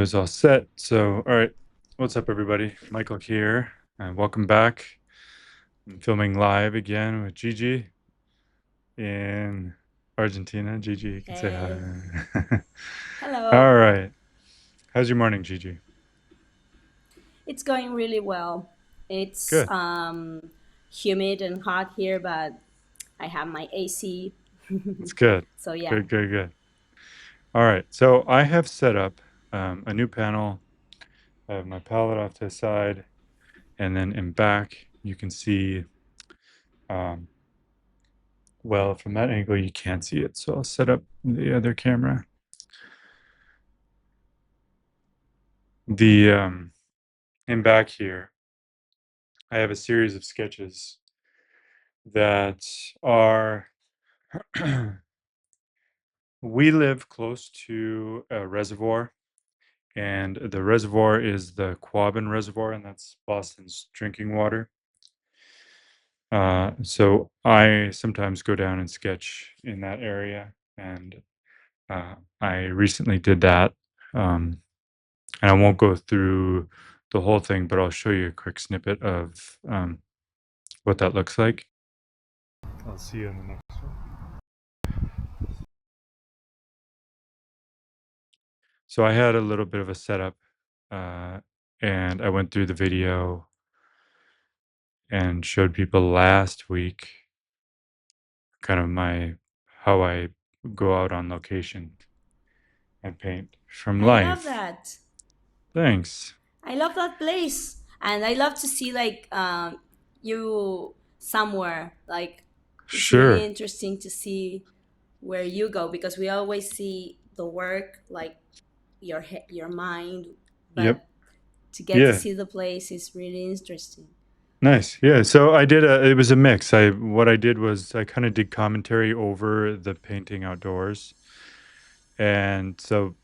is all set. So, all right, what's up, everybody? Michael here, and welcome back. I'm filming live again with Gigi in Argentina. Gigi, you can say Hey, hi. hello. All right. How's your morning, Gigi? It's going really well. It's Good. humid and hot here, but I have my AC. That's good. So yeah. Good, good, good. All right. So I have set up a new panel. I have my palette off to the side, and then in back, you can see, um, well, from that angle, you can't see it. So I'll set up the other camera. The in back here, I have a series of sketches that are we live close to a reservoir, and the reservoir is the Quabbin Reservoir, and that's Boston's drinking water. So I sometimes go down and sketch in that area, and I recently did that. Um, and I won't go through the whole thing, but I'll show you a quick snippet of what that looks like. I'll see you in the next one. So I had a little bit of a setup, uh, and I went through the video and showed people last week kind of my how I go out on location and paint from I love life. that. Thanks. I love that place. And I love to see like you somewhere. Like it's really Sure. interesting to see where you go because we always see the work like your mind, Yep. but to get to Yeah. see the place is really interesting. Nice. Yeah. So I did it was a mix. What I did was I kind of did commentary over the painting outdoors. And so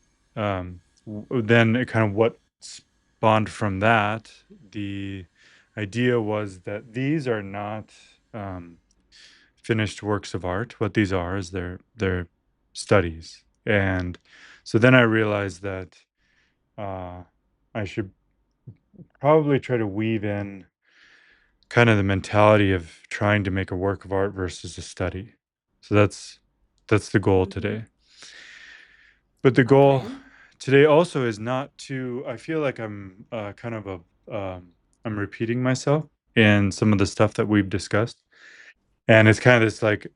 then it kind of what spawned from that, the idea was that these are not um, finished works of art. What these are is they're studies. And so then I realized that uh, I should probably try to weave in kind of the mentality of trying to make a work of art versus a study. So that's the goal Mm-hmm. today. But the goal Okay. today also is not to. I feel like I'm kind of I'm repeating myself in some of the stuff that we've discussed, and it's kind of this like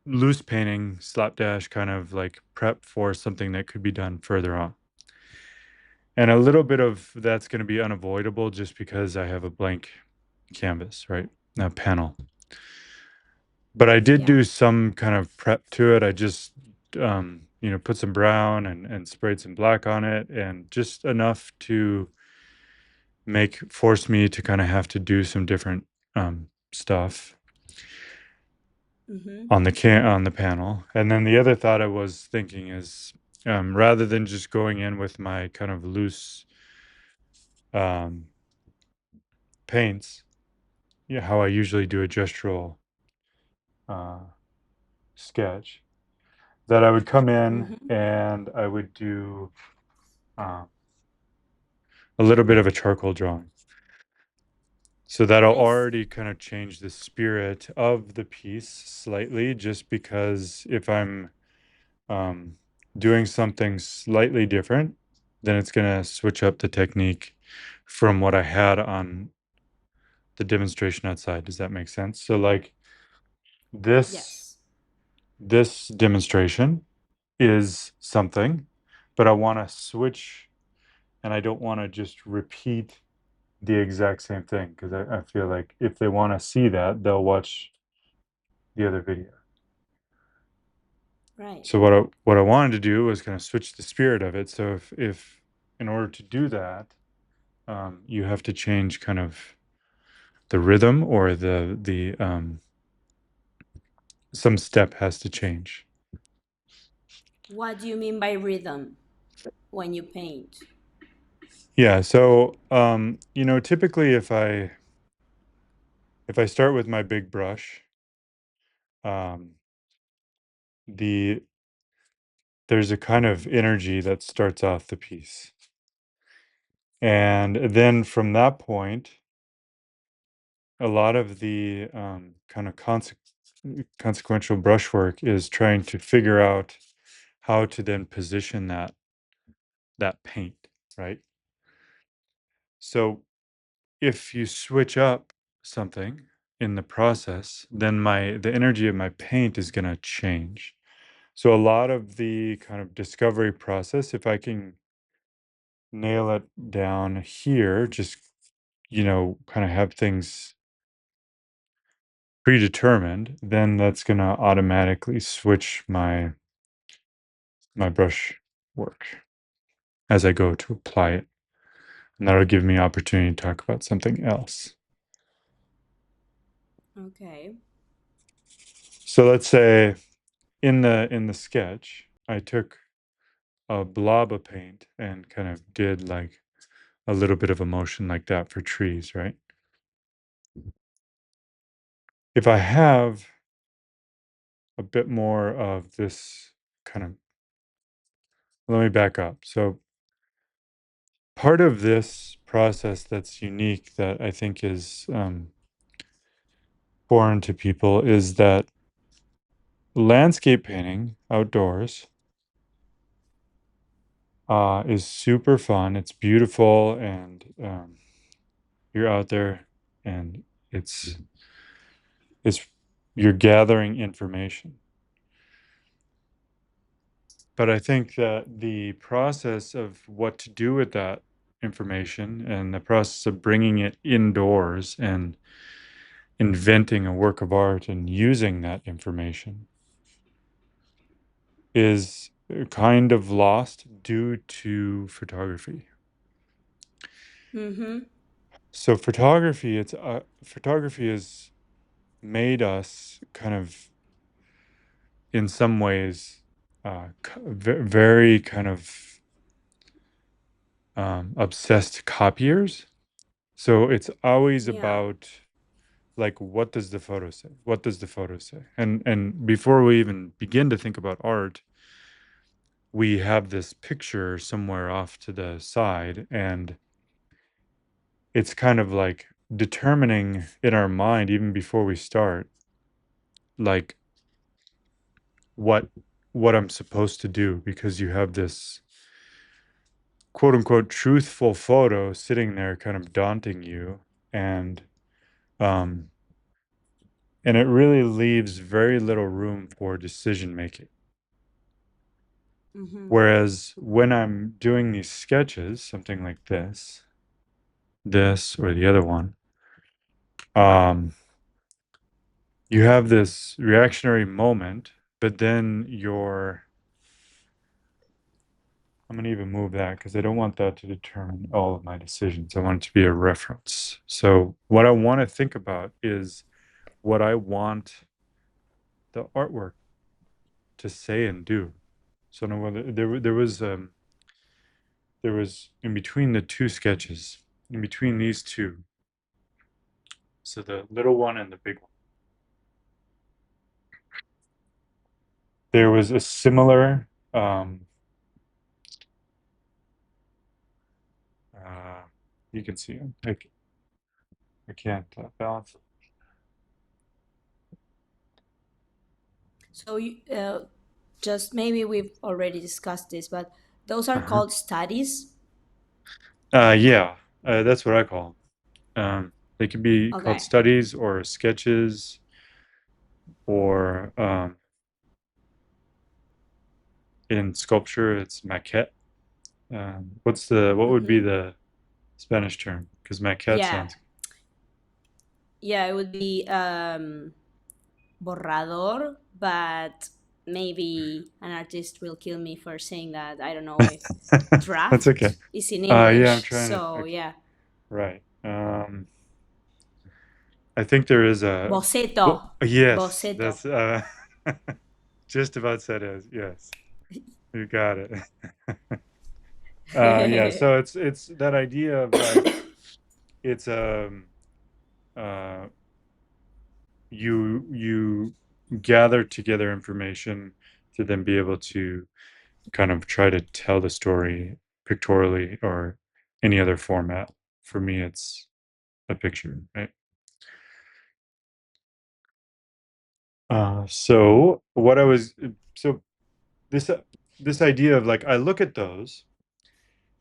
loose painting slapdash kind of like prep for something that could be done further on. And a little bit of that's going to be unavoidable just because I have a blank canvas, right? A panel. But I did Yeah. do some kind of prep to it. I just, put some brown and sprayed some black on it, and just enough to force me to kind of have to do some different stuff Mm-hmm. on on the panel. And then the other thought I was thinking is, rather than just going in with my kind of loose um, paints, yeah, how I usually do a gestural uh, sketch, that I would come in Mm-hmm. and I would do uh, a little bit of a charcoal drawing. So that'll Nice. already kind of change the spirit of the piece slightly, just because if I'm um, doing something slightly different, then it's going to switch up the technique from what I had on the demonstration outside. Does that make sense? So like this Yes. this demonstration is something, but I want to switch, and I don't want to just repeat the exact same thing, because I feel like if they want to see that, they'll watch the other video. Right. So what I wanted to do was kind of switch the spirit of it. So if in order to do that, you have to change kind of the rhythm, or the some step has to change. What do you mean by rhythm when you paint? Yeah. So typically if I start with my big brush, um, the there's a kind of energy that starts off the piece. And then from that point, a lot of the kind of consequential brushwork is trying to figure out how to then position that paint, right? So if you switch up something in the process, then the energy of my paint is going to change. So a lot of the kind of discovery process, if I can nail it down here, just kind of have things predetermined, then that's going to automatically switch my brush work as I go to apply it. And that'll give me opportunity to talk about something else. Okay. So let's say in the sketch, I took a blob of paint and kind of did like a little bit of a motion like that for trees, right? If I have a bit more of this kind of, let me back up. So part of this process that's unique that I think is foreign to people is that landscape painting outdoors is super fun. It's beautiful, and you're out there, and it's you're gathering information. But I think that the process of what to do with that information and the process of bringing it indoors and inventing a work of art and using that information is kind of lost due to photography. Mm-hmm. So photography has made us kind of in some ways very kind of obsessed copiers. So it's always Yeah. about like what does the photo say? What does the photo say? And before we even begin to think about art, we have this picture somewhere off to the side, and it's kind of like determining in our mind even before we start like what what I'm supposed to do, because you have this quote unquote truthful photo sitting there kind of daunting you, and um and it really leaves very little room for decision making. Mm-hmm. Whereas when I'm doing these sketches, something like this or the other one, um you have this reactionary moment, but then I'm going to even move that because I don't want that to determine all of my decisions. I want it to be a reference. So what I want to think about is what I want the artwork to say and do. So no, whether there was in between the two sketches, in between these two, so the little one and the big one, there was a similar uh, you can see it. I can't balance it. So just maybe we've already discussed this, but those are Uh-huh. called studies. Yeah, that's what I call them. They can be called Okay. studies or sketches or in sculpture, it's maquette. What would be Mm-hmm. the Spanish term? Because maquette Yeah. sounds. Yeah, it would be borrador, but maybe an artist will kill me for saying that. I don't know if That's okay. draft is in Yeah, I'm English. trying to. So Okay, yeah. right. I think there is a. Boceto. Well, yes, Boceto. that's just about said as yes. You got it. Yeah. So it's that idea of like it's uh you gather together information to then be able to kind of try to tell the story pictorially or any other format. For me, it's a picture, right? So what I was so this this idea of like I look at those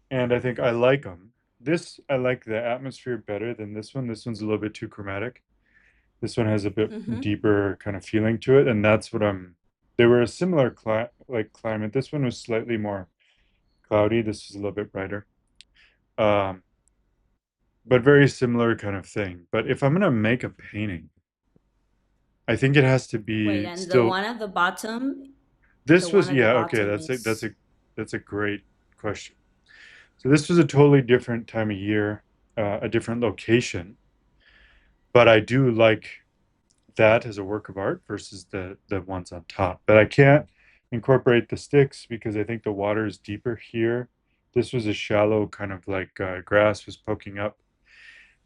and I think I like them. This I like the atmosphere better than this one. This one's a little bit too chromatic. This one has a bit Mm-hmm. deeper kind of feeling to it, and that's what I'm. They were a similar climate. This one was slightly more cloudy. This is a little bit brighter, um, but very similar kind of thing. But if I'm gonna make a painting, I think it has to Wait, be and the still. one at the bottom, the This one was at the yeah okay. bottom is. That's a great question. So this was a totally different time of year, a different location, but I do like that as a work of art versus the ones on top. But I can't incorporate the sticks because I think the water is deeper here. This was a shallow kind of like grass was poking up,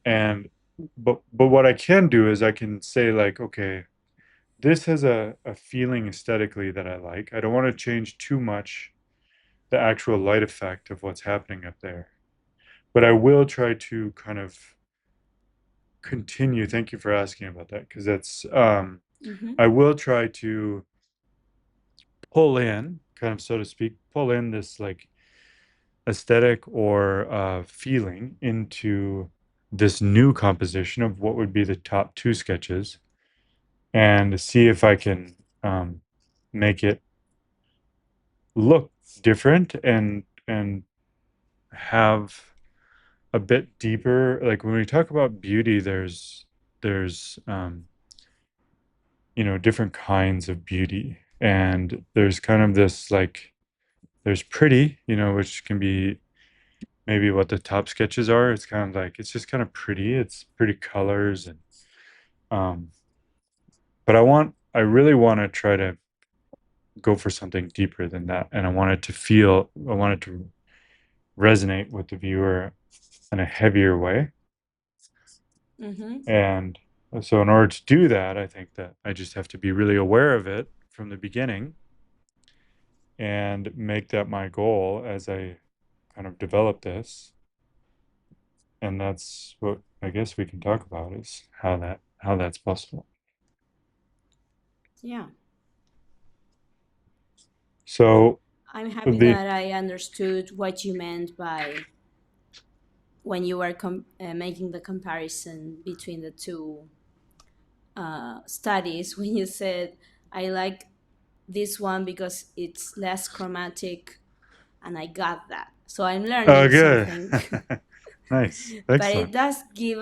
and but what I can do is I can say like, okay, this has a feeling aesthetically that I like. I don't want to change too much the actual light effect of what's happening up there, but I will try to kind of continue. Thank you for asking about that because that's Mm-hmm. I will try to pull in, kind of so to speak, pull in this like aesthetic or feeling into this new composition of what would be the top two sketches and see if I can make it look different and have a bit deeper. Like when we talk about beauty, there's different kinds of beauty, and there's kind of this like there's pretty, which can be maybe what the top sketches are. It's kind of like it's just kind of pretty. It's pretty colors and um but I really want to try to go for something deeper than that. And I want it to resonate with the viewer in a heavier way. Mm-hmm. And so in order to do that, I think that I just have to be really aware of it from the beginning and make that my goal as I kind of develop this. And that's what I guess we can talk about is how that's possible. Yeah. So I'm happy the that I understood what you meant by when you were making the comparison between the two studies. When you said, I like this one because it's less chromatic, and I got that. So I'm oh learning good. something. Nice. But it Excellent. does give,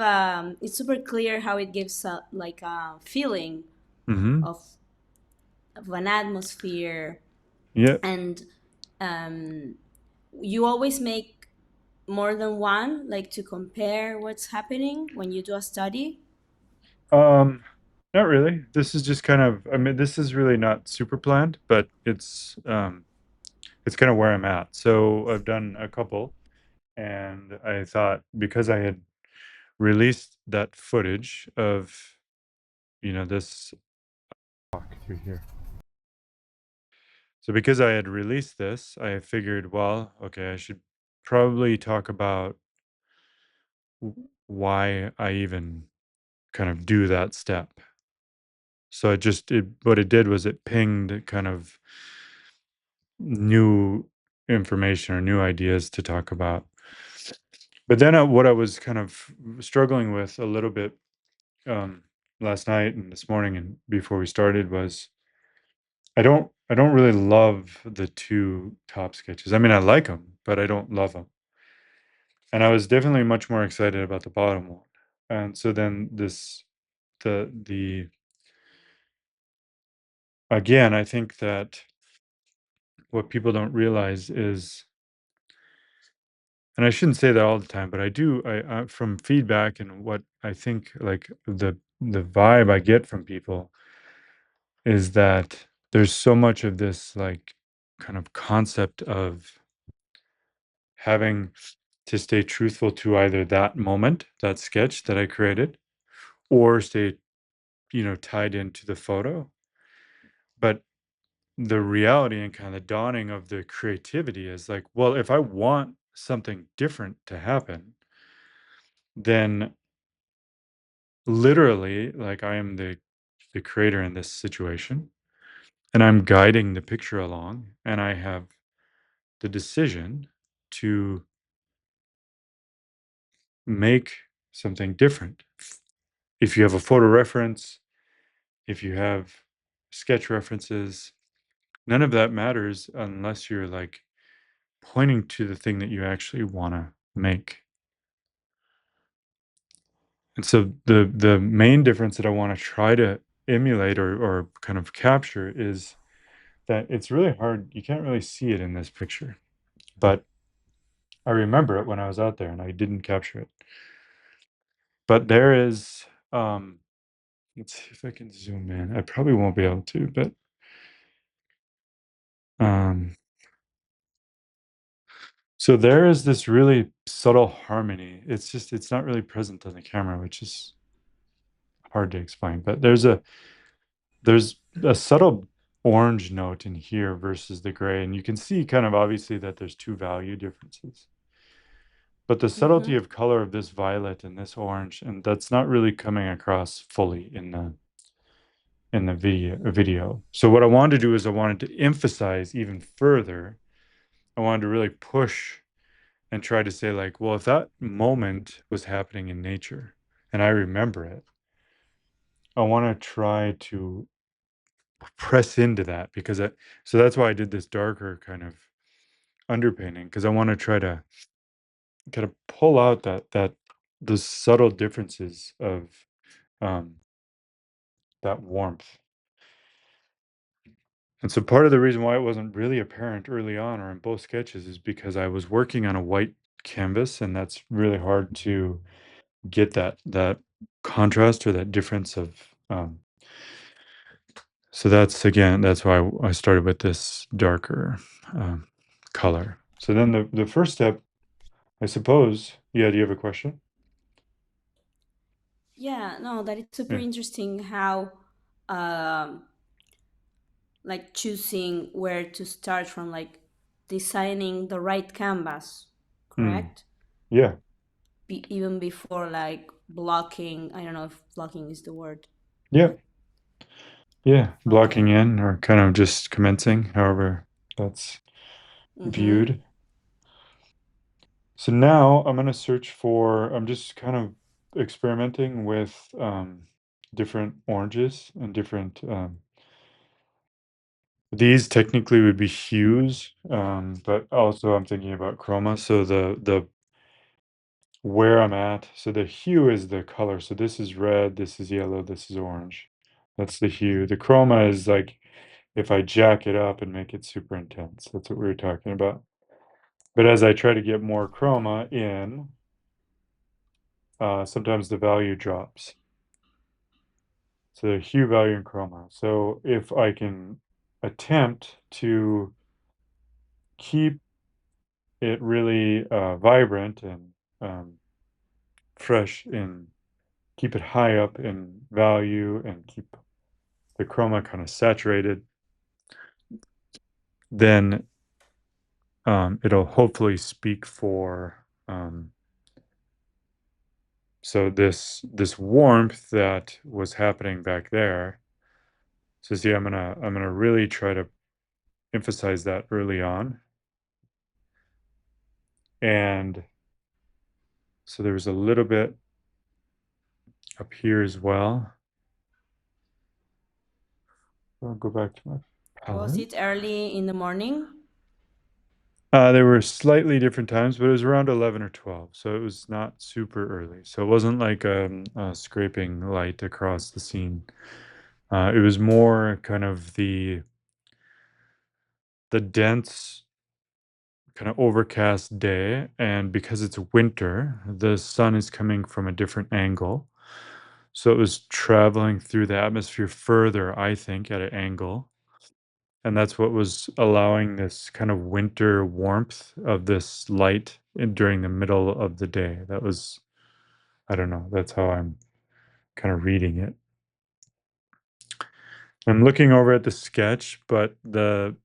it's super clear how it gives like a feeling Mm-hmm. of, an atmosphere. Yeah. And um, you always make more than one, like to compare what's happening when you do a study. Um, Not really. This is just kind of, I mean, this is really not super planned, but it's kind of where I'm at. So I've done a couple, and I thought because I had released that footage of, this walk through here. So because I had released this, I figured, well, okay, I should probably talk about why I even kind of do that step. So what it did was it pinged kind of new information or new ideas to talk about. But then what I was kind of struggling with a little bit um, last night and this morning and before we started was I don't really love the two top sketches. I mean, I like them, but I don't love them. And I was definitely much more excited about the bottom one. And so then the again, I think that what people don't realize is, and I shouldn't say that all the time, but from feedback and what I think, like the vibe I get from people is that there's so much of this like kind of concept of having to stay truthful to either that moment, that sketch that I created, or stay, tied into the photo. But the reality and kind of the dawning of the creativity is like, well, if I want something different to happen, then literally, like I am the creator in this situation, and I'm guiding the picture along, and I have the decision to make something different. If you have a photo reference, if you have sketch references, none of that matters unless you're like pointing to the thing that you actually want to make. And so the main difference that I want to try to emulate or kind of capture is that it's really hard. You can't really see it in this picture, but I remember it when I was out there and I didn't capture it. But there is, let's see if I can zoom in. I probably won't be able to, but um, so there is this really subtle harmony. It's not really present on the camera, which is hard to explain. But there's a subtle orange note in here versus the gray, and you can see kind of obviously that there's two value differences. But the subtlety Mm-hmm. of color of this violet and this orange, and that's not really coming across fully in the video. So what I wanted to do is I wanted to emphasize even further. I wanted to really push and try to say like, well, if that moment was happening in nature and I remember it, I want to try to press into that because so that's why I did this darker kind of underpainting because I want to try to kind of pull out that the subtle differences of um, that warmth. And so part of the reason why it wasn't really apparent early on or in both sketches is because I was working on a white canvas and that's really hard to get that contrast or that difference of so that's again that's why I started with this darker um, color. So then the first step, I suppose, yeah, do you have a question? Yeah, no, that is super Yeah. interesting how um, like choosing where to start from, like designing the right canvas, Mm. correct? Yeah. Even before like blocking, I don't know if blocking is the word. Yeah. Yeah. Blocking Okay. in or kind of just commencing, however that's Mm-hmm. viewed. So now I'm going to search for, I'm just kind of experimenting with different oranges and different, these technically would be hues, but also I'm thinking about chroma. So the where I'm at, so the hue is the color. So this is red, this is yellow, this is orange. That's the hue. The chroma is like if I jack it up and make it super intense. That's what we were talking about. But as I try to get more Okay. chroma in, sometimes the value drops. So the hue, value, and chroma. So if I can attempt to keep it really vibrant and fresh and keep it high up in value and keep the chroma kind of saturated, then it'll hopefully speak for so this warmth that was happening back there. So see, I'm gonna really try to emphasize that early on. And so there was a little bit up here as well. I'll go back to my Was palette. it early in the morning? There were slightly different times, but it was around 11 or 12, so it was not super early. So it wasn't like scraping light across the scene. It was more kind of the dense, kind of overcast day, and because it's winter, the sun is coming from a different angle. So it was traveling through the atmosphere further, I think, at an angle. And that's what was allowing this kind of winter warmth of this light during the middle of the day. That was, I don't know, that's how I'm kind of reading it. I'm looking over at the sketch, but the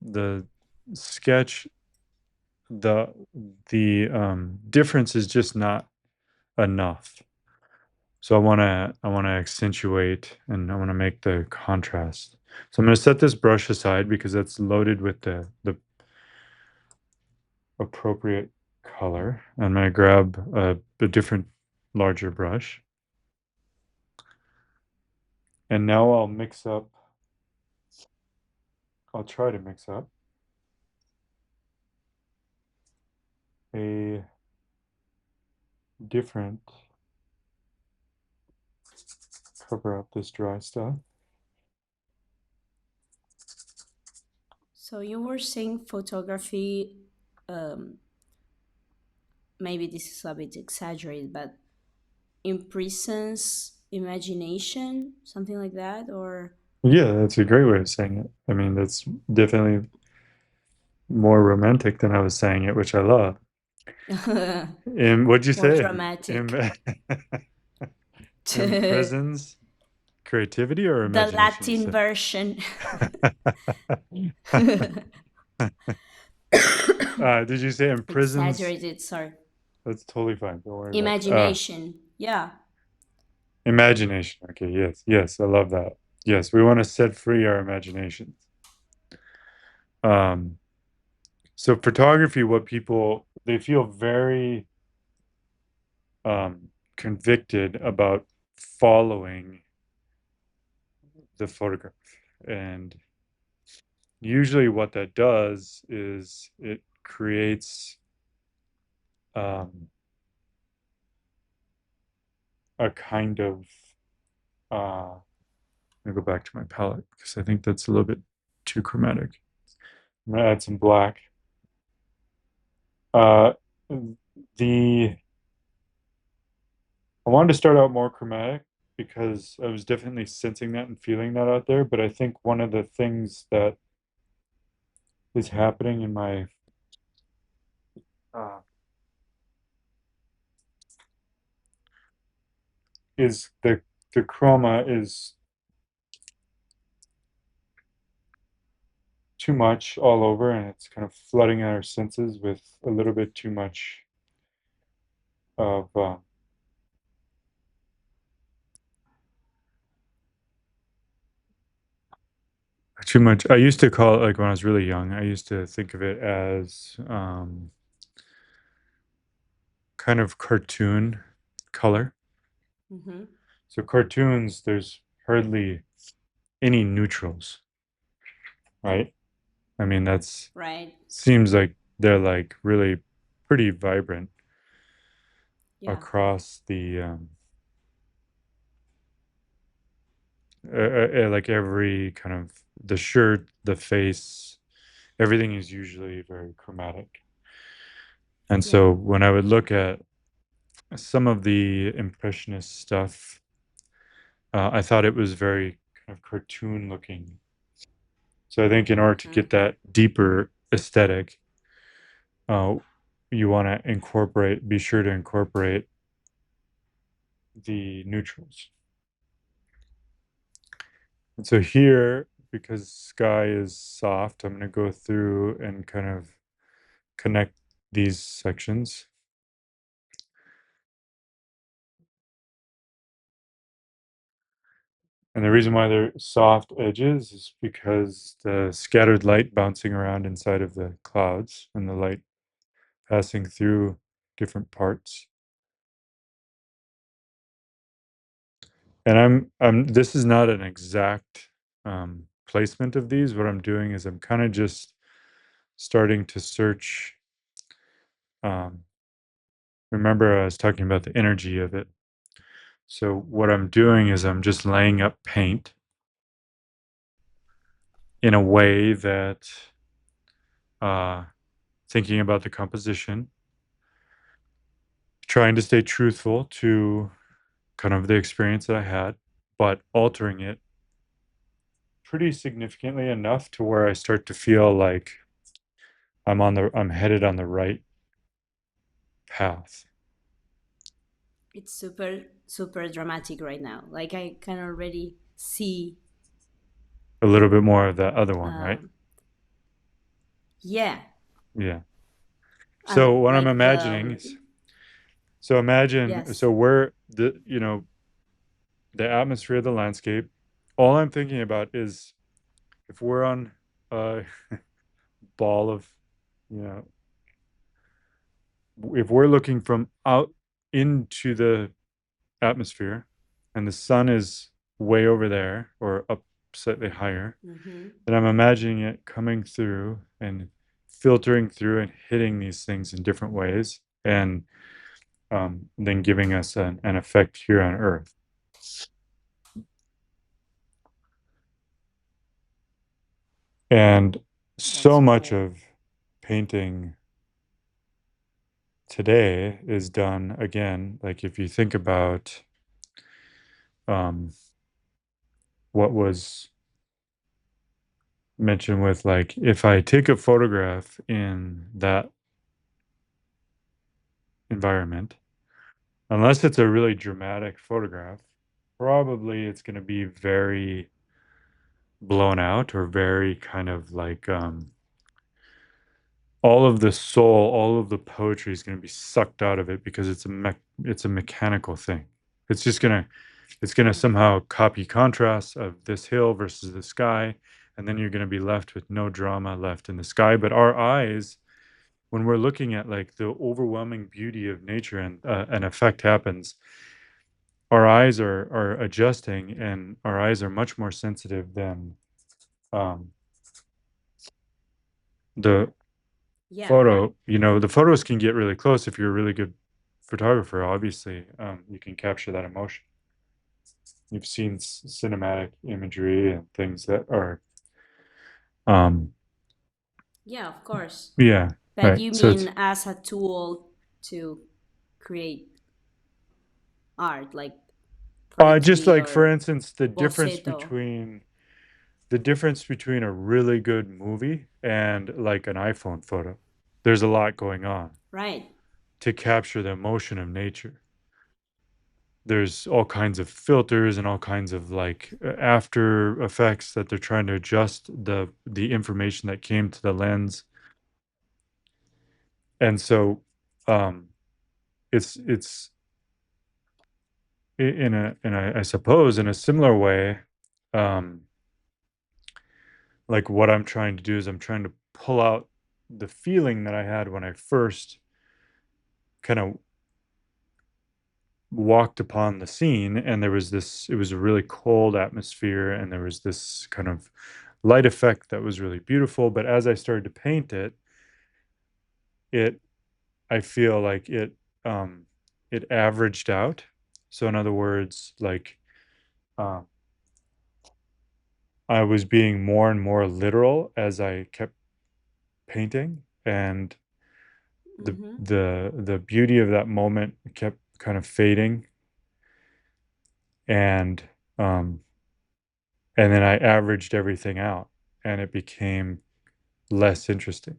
sketch the the difference is just not enough. So I want to accentuate and I want to make the contrast. So I'm going to set this brush aside because that's loaded with the appropriate color. I'm going to grab a different larger brush. And now I'll try to mix up a different, cover up this dry stuff. So you were saying photography, um, maybe this is a bit exaggerated, but imprisons imagination, something like that, or Yeah, that's a great way of saying it. I mean, that's definitely more romantic than I was saying it, which I love. What'd you more say? dramatic. Im- Imprisons creativity or The imagination, you Latin said? version. Did you say imprisons? Exaggerated, sorry. That's totally fine. Don't worry about it. Imagination. Yeah. Imagination. Okay, yes, yes, I love that. Yes, we want to set free our imaginations. Um, so photography, what people they feel very convicted about following the photograph. And usually what that does is it creates um, a kind of let me go back to my palette because I think that's a little bit too chromatic. I'm gonna add some black. Uh, the I wanted to start out more chromatic because I was definitely sensing that and feeling that out there. But I think one of the things that is happening in my uh, is the chroma is too much all over, and it's kind of flooding our senses with a little bit too much of too much. I used to call it like when I was really young. I used to think of it as kind of cartoon color. Hmm. So cartoons, there's hardly any neutrals, right? I mean, that's Right. seems like they're like really pretty vibrant Yeah. across the like every kind of the shirt, the face, everything is usually very chromatic. And Yeah. so when I would look at some of the impressionist stuff, I thought it was very kind of cartoon looking. So I think in order to Hmm. get that deeper aesthetic, uh, you want to be sure to incorporate the neutrals. And so here, because sky is soft, I'm going to go through and kind of connect these sections. And the reason why they're soft edges is because the scattered light bouncing around inside of the clouds and the light passing through different parts. And this is not an exact placement of these. What I'm doing is I'm kind of just starting to search. Um, remember, I was talking about the energy of it. So what I'm doing is I'm just laying up paint in a way that uh, thinking about the composition, trying to stay truthful to kind of the experience that I had, but altering it pretty significantly enough to where I start to feel like I'm headed on the right path. It's super, super dramatic right now. Like I can already see. A little bit more of that other one, right? Um, yeah. Yeah. So what I'm like imagining is, so imagine, yes. so we're the, the atmosphere, the landscape. All I'm thinking about is if we're on a ball of, you know, if we're looking from out into the atmosphere and the sun is way over there or up slightly higher, Mm-hmm. then I'm imagining it coming through and filtering through and hitting these things in different ways and then giving us an effect here on Earth. And so That's much great. of painting today is done again, like if you think about um, what was mentioned with like if I take a photograph in that environment, unless it's a really dramatic photograph, probably it's going to be very blown out or very kind of like all of the soul, all of the poetry is going to be sucked out of it because it's a mechanical thing. It's just gonna it's gonna Yeah. somehow copy contrasts of this hill versus the sky, and then you're gonna be left with no drama left in the sky. But our eyes, when we're looking at like the overwhelming beauty of nature and an effect happens, our eyes are adjusting, and our eyes are much more sensitive than um, the Yeah. photo. You know, the photos can get really close if you're a really good photographer. Obviously, you can capture that emotion. You've seen cinematic imagery and things that are, um, Yeah, of course. yeah, But right. you So it's mean as a tool to create art, like for it to just be like, for your instance, boceto, the difference between a really good movie and like an iPhone photo. There's a lot going on right? to capture the emotion of nature. There's all kinds of filters and all kinds of like after effects that they're trying to adjust the information that came to the lens. And so um it's I suppose in a similar way, um like what I'm trying to do is I'm trying to pull out the feeling that I had when I first kind of walked upon the scene, and there was this, it was a really cold atmosphere and there was this kind of light effect that was really beautiful, but as I started to paint it, it I feel like it averaged out. So in other words, like um I was being more and more literal as I kept painting, and Mm-hmm. the beauty of that moment kept kind of fading, and um and then I averaged everything out and it became less interesting.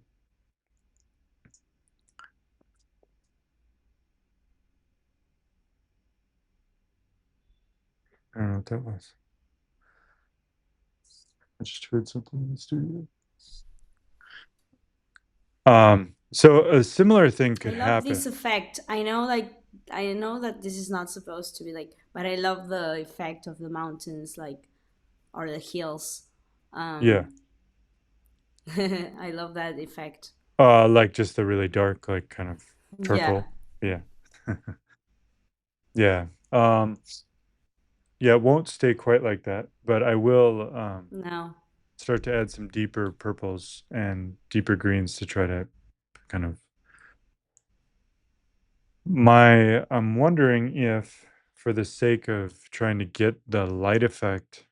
I don't know what that was. I just heard something in the studio. So a similar thing I could love happen. this effect. I know, like, I know that this is not supposed to be like, but I love the effect of the mountains, like, or the hills. Yeah. Um, I love that effect. Like just the really dark, like kind of Yeah. charcoal. Yeah. Yeah. Yeah, it won't stay quite like that, but I will No. start to add some deeper purples and deeper greens to try to kind of I'm wondering if, for the sake of trying to get the light effect,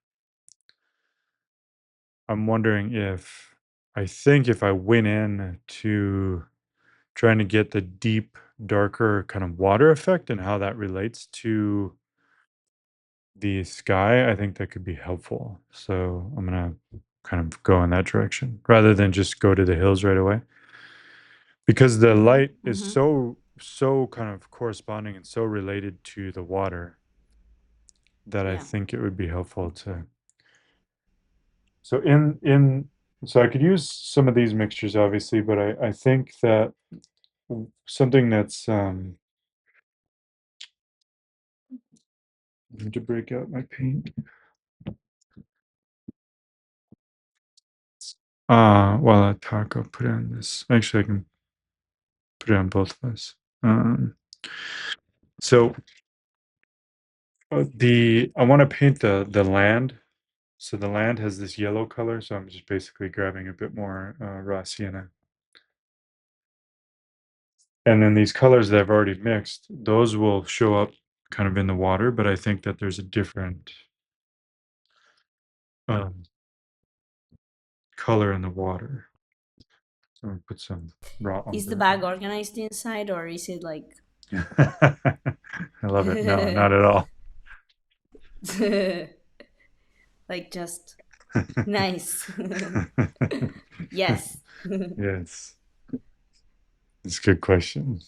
I'm wondering if I think if I went in to trying to get the deep, darker kind of water effect and how that relates to the sky, I think that could be helpful. So I'm gonna kind of go in that direction rather than just go to the hills right away. Because the Mm-hmm. light is Mm-hmm. so kind of corresponding and so related to the water that I Yeah. think it would be helpful to. So in so I could use some of these mixtures obviously, but I think that something that's I need to break out my paint. While I talk, I'll put on this. Actually, I can put it on both of us. Um, so the I want to paint the land. So the land has this yellow color, so I'm just basically grabbing a bit more raw sienna. And then these colors that I've already mixed, those will show up kind of in the water, but I think that there's a different um, color in the water. So I'm gonna put some raw Is the umber bag in. organized inside, or is it like I love it. No, not at all. like just nice? Yes. Yes, it's a good question.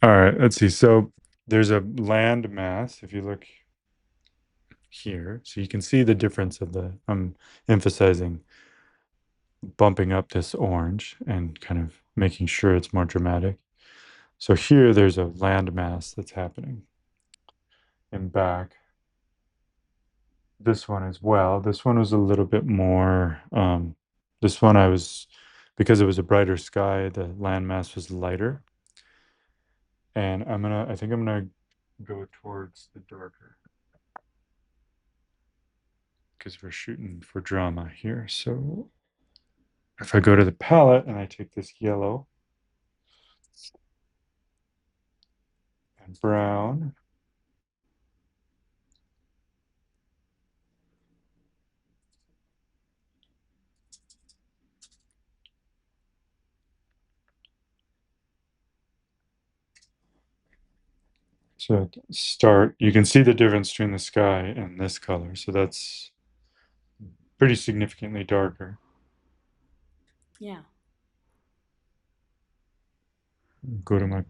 All right, let's see. So there's a land mass. If you look here, so you can see the difference of the, I'm emphasizing bumping up this orange and kind of making sure it's more dramatic. So here there's a land mass that's happening in back. This one as well. This one was a little bit more, this one I was, because it was a brighter sky, the land mass was lighter. And I think I'm gonna go towards the darker because we're shooting for drama here. So if I go to the palette and I take this yellow and brown, so start, you can see the difference between the sky and this color. So that's pretty significantly darker. Yeah. Go to my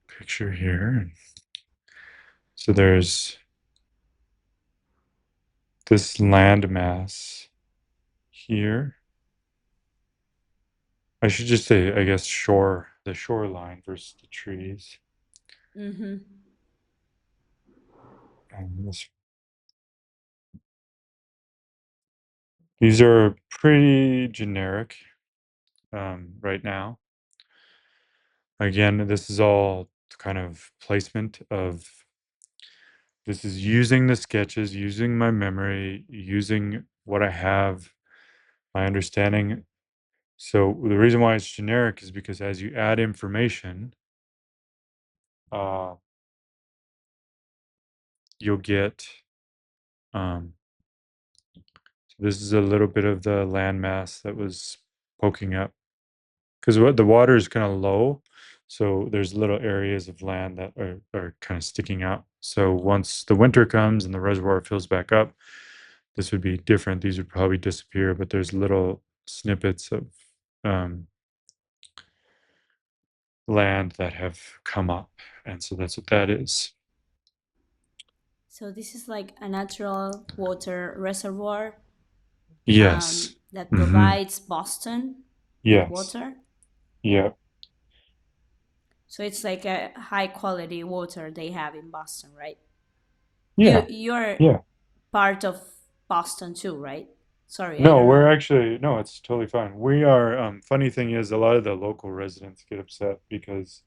picture here. So there's this land mass here. I should just say, I guess, the shoreline versus the trees. Mm-hmm. And these are pretty generic right now. Again, this is all kind of placement of, this is using the sketches, using my memory, using what I have, my understanding. So the reason why it's generic is because as you add information, uh, you'll get, um, this is a little bit of the landmass that was poking up because what the water is kind of low. So there's little areas of land that are kind of sticking out. So once the winter comes and the reservoir fills back up, this would be different. These would probably disappear, but there's little snippets of um, land that have come up. And so that's what that is. So this is like a natural water reservoir Yes. that Hmm. provides Boston with Yes. water. Yeah. So it's like a high quality water they have in Boston, right? Yeah. You're Yeah. part of Boston too, right? Sorry, I No, don't we're know. actually, no, it's totally fine. We are, funny thing is, a lot of the local residents get upset because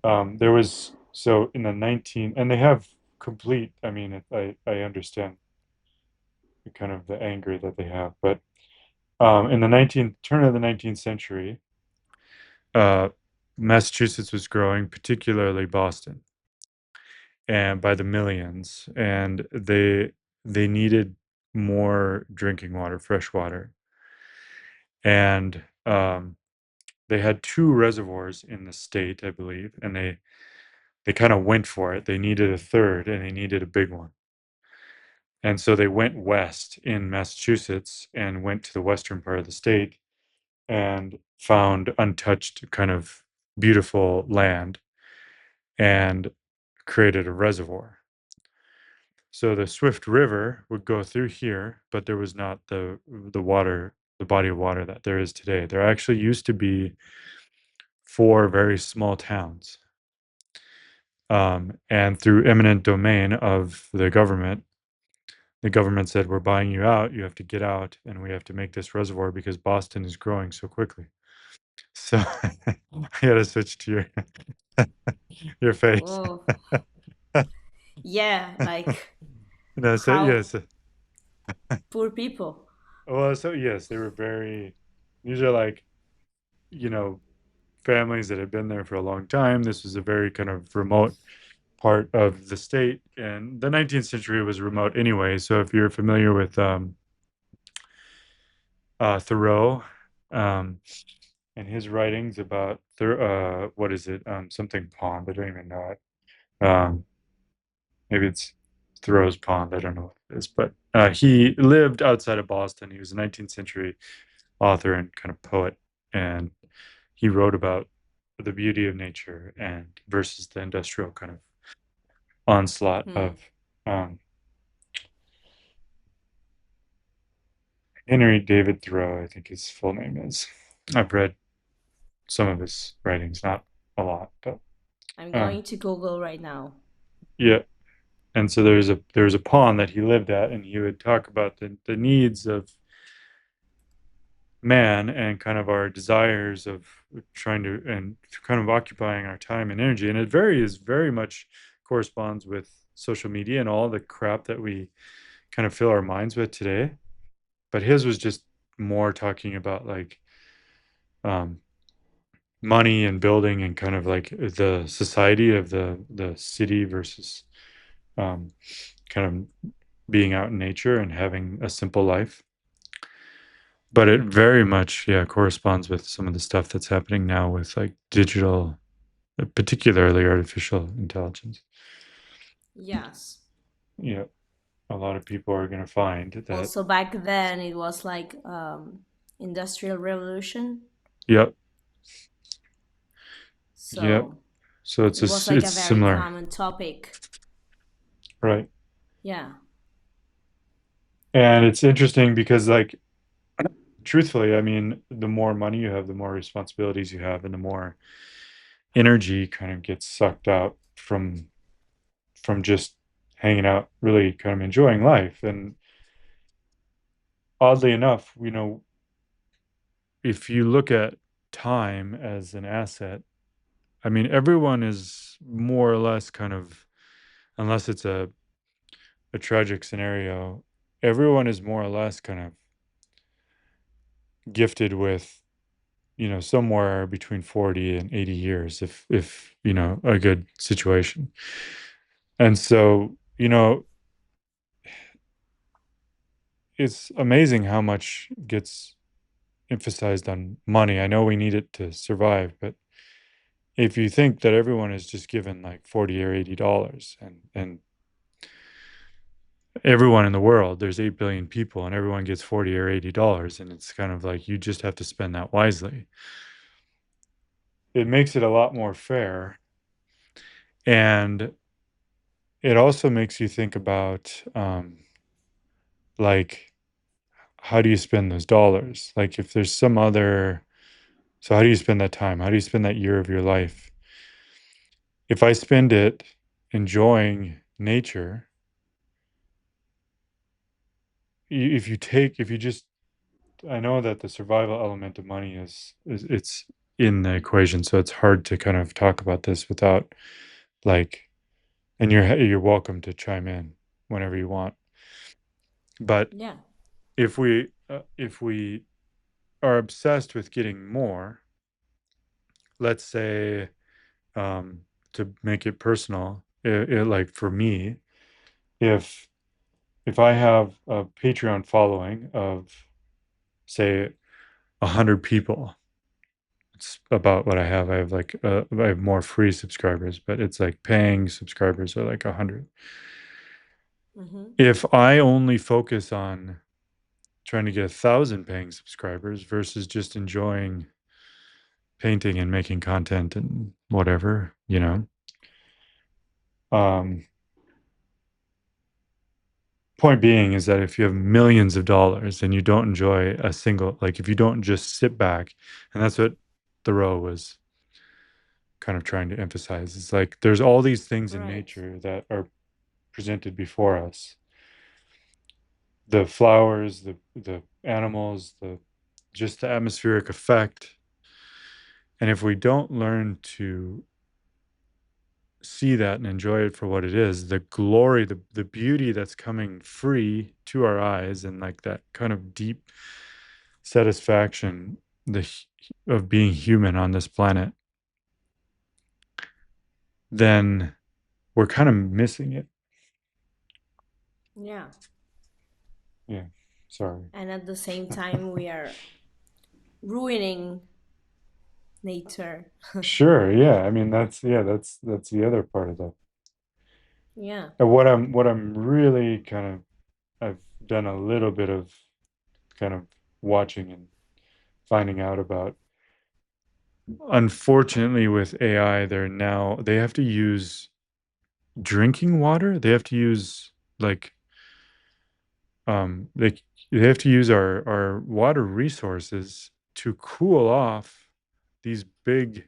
there was, so in the 19, and they have complete, I mean, I understand the kind of the anger that they have, but in the 19th, turn of the 19th century, uh, Massachusetts was growing, particularly Boston, and by the millions, and they needed more drinking water, fresh water, and they had two reservoirs in the state, I believe, and they kind of went for it. They needed a third, and they needed a big one, and so they went west in Massachusetts and went to the western part of the state and found untouched, kind of beautiful land and created a reservoir. So the Swift River would go through here, but there was not the water the body of water that there is today. There actually used to be four very small towns. And through eminent domain of the government said, "We're buying you out. You have to get out, and we have to make this reservoir because Boston is growing so quickly." So I had to switch to your face. Whoa. Yeah, like No, so how yes, poor people. well, so yes, they were very. These are like you know families that had been there for a long time. This was a very kind of remote part of the state, and the 19th century was remote anyway. So if you're familiar with Thoreau um, and his writings about what is it, something pond. I don't even know it. Maybe it's Thoreau's pond. I don't know what it is, but he lived outside of Boston. He was a 19th century author and kind of poet, and he wrote about the beauty of nature and versus the industrial kind of onslaught Hmm. of um, Henry David Thoreau, I think his full name is. I've read some of his writings, not a lot, but I'm um, going to Google right now. yeah. And so there's a pond that he lived at, and he would talk about the needs of man and kind of our desires of trying to and kind of occupying our time and energy. And it very much corresponds with social media and all the crap that we kind of fill our minds with today. But his was just more talking about like um, money and building and kind of like the society of the city versus um, kind of being out in nature and having a simple life. But it very much, yeah, corresponds with some of the stuff that's happening now with like digital, particularly artificial intelligence. Yes. Yeah, a lot of people are going to find that. Also back then it was like industrial revolution. Yep, yep. So So it was like it's a very similar, common topic. right? Yeah. And it's interesting because like truthfully, I mean, the more money you have, the more responsibilities you have, and the more energy kind of gets sucked out from just hanging out, really kind of enjoying life. And oddly enough, if you look at time as an asset, I mean, everyone is more or less kind of, unless it's a tragic scenario, everyone is more or less kind of gifted with, somewhere between 40 and 80 years, if, a good situation. And so, it's amazing how much gets emphasized on money. I know we need it to survive, but if you think that everyone is just given like 40 or $80 and everyone in the world, there's 8 billion people and everyone gets 40 or $80 and it's kind of like you just have to spend that wisely. It makes it a lot more fair, and it also makes you think about like how do you spend those dollars? Like if there's some other, so how do you spend that time? How do you spend that year of your life? If I spend it enjoying nature, if you just, I know that the survival element of money is it's in the equation, so it's hard to kind of talk about this without like, and you're welcome to chime in whenever you want. But Yeah. if we are obsessed with getting more, let's say, um, to make it personal, like for me, if if I have a Patreon following of say 100 people, it's about what I have. I have like I have more free subscribers, but it's like paying subscribers are like 100. Mm-hmm. If I only focus on trying to get 1,000 paying subscribers versus just enjoying painting and making content and whatever, um, point being is that if you have millions of dollars and you don't enjoy a single, like if you don't just sit back, and that's what Thoreau was kind of trying to emphasize, is like there's all these things in Right. nature that are presented before us, the flowers, the animals, the just the atmospheric effect. And if we don't learn to see that and enjoy it for what it is, the glory, the beauty that's coming free to our eyes, and like that kind of deep satisfaction of being human on this planet, then we're kind of missing it. Yeah. Yeah. Sorry. And at the same time, we are ruining nature. Sure. Yeah. I mean, that's the other part of that. Yeah. And what I'm really kind of I've done a little bit of kind of watching and finding out about. Unfortunately, with AI, they have to use drinking water. They have to use like they have to use our water resources to cool off these big,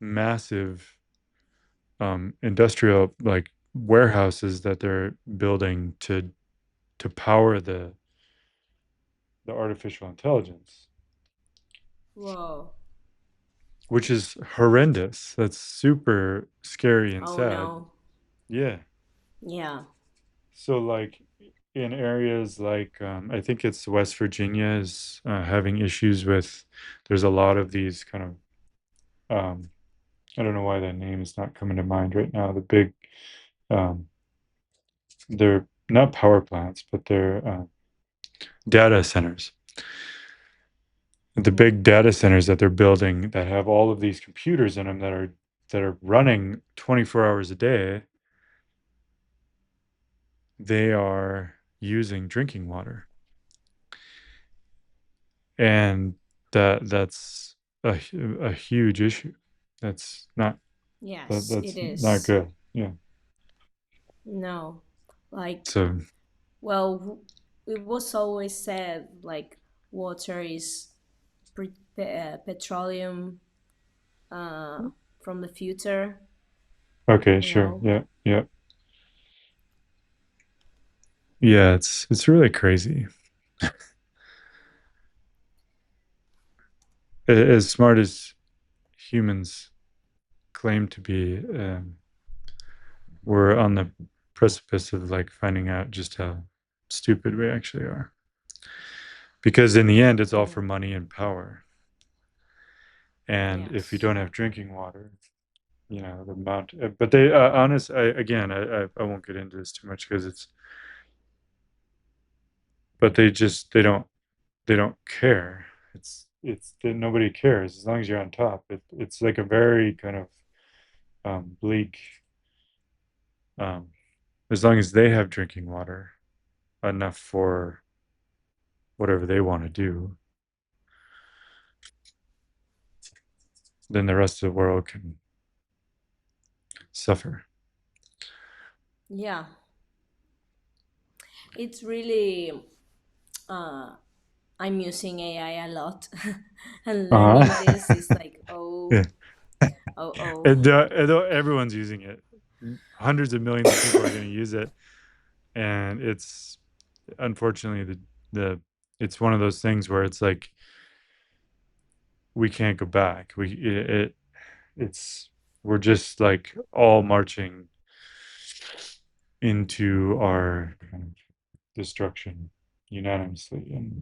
massive industrial like warehouses that they're building to power the artificial intelligence, Whoa. which is horrendous. That's super scary and Oh sad. no. Yeah. Yeah. So like in areas like I think it's West Virginia is having issues with. There's a lot of these kind of I don't know why that name is not coming to mind right now. The big um, they're not power plants, but they're data centers. The Mm-hmm. big data centers that they're building that have all of these computers in them that are running 24 hours a day, they are using drinking water. And that's a huge issue. That's not Yes, it that's not is. good. Yeah. No. Like, So well, it was always said like water is petroleum uh, from the future, okay, you sure. know? Yeah, yeah, yeah. It's really crazy. As smart as humans claim to be, we're on the precipice of like finding out just how stupid we actually are. Because in the end, it's all for Hmm. money and power. And if you Yes. don't have drinking water, the amount. But they, honest, again, I won't get into this too much because it's. But they don't care. It's that nobody cares as long as you're on top. It's like a very kind of bleak. Um, as long as they have drinking water enough for whatever they want to do, then the rest of the world can suffer. Yeah. It's really, uh, I'm using AI a lot. And learning Uh-huh. this is like, Yeah. oh. And everyone's using it. Hundreds of millions of people are going to use it, and it's unfortunately the it's one of those things where it's like we can't go back. It's we're just like all marching into our kind of destruction unanimously, and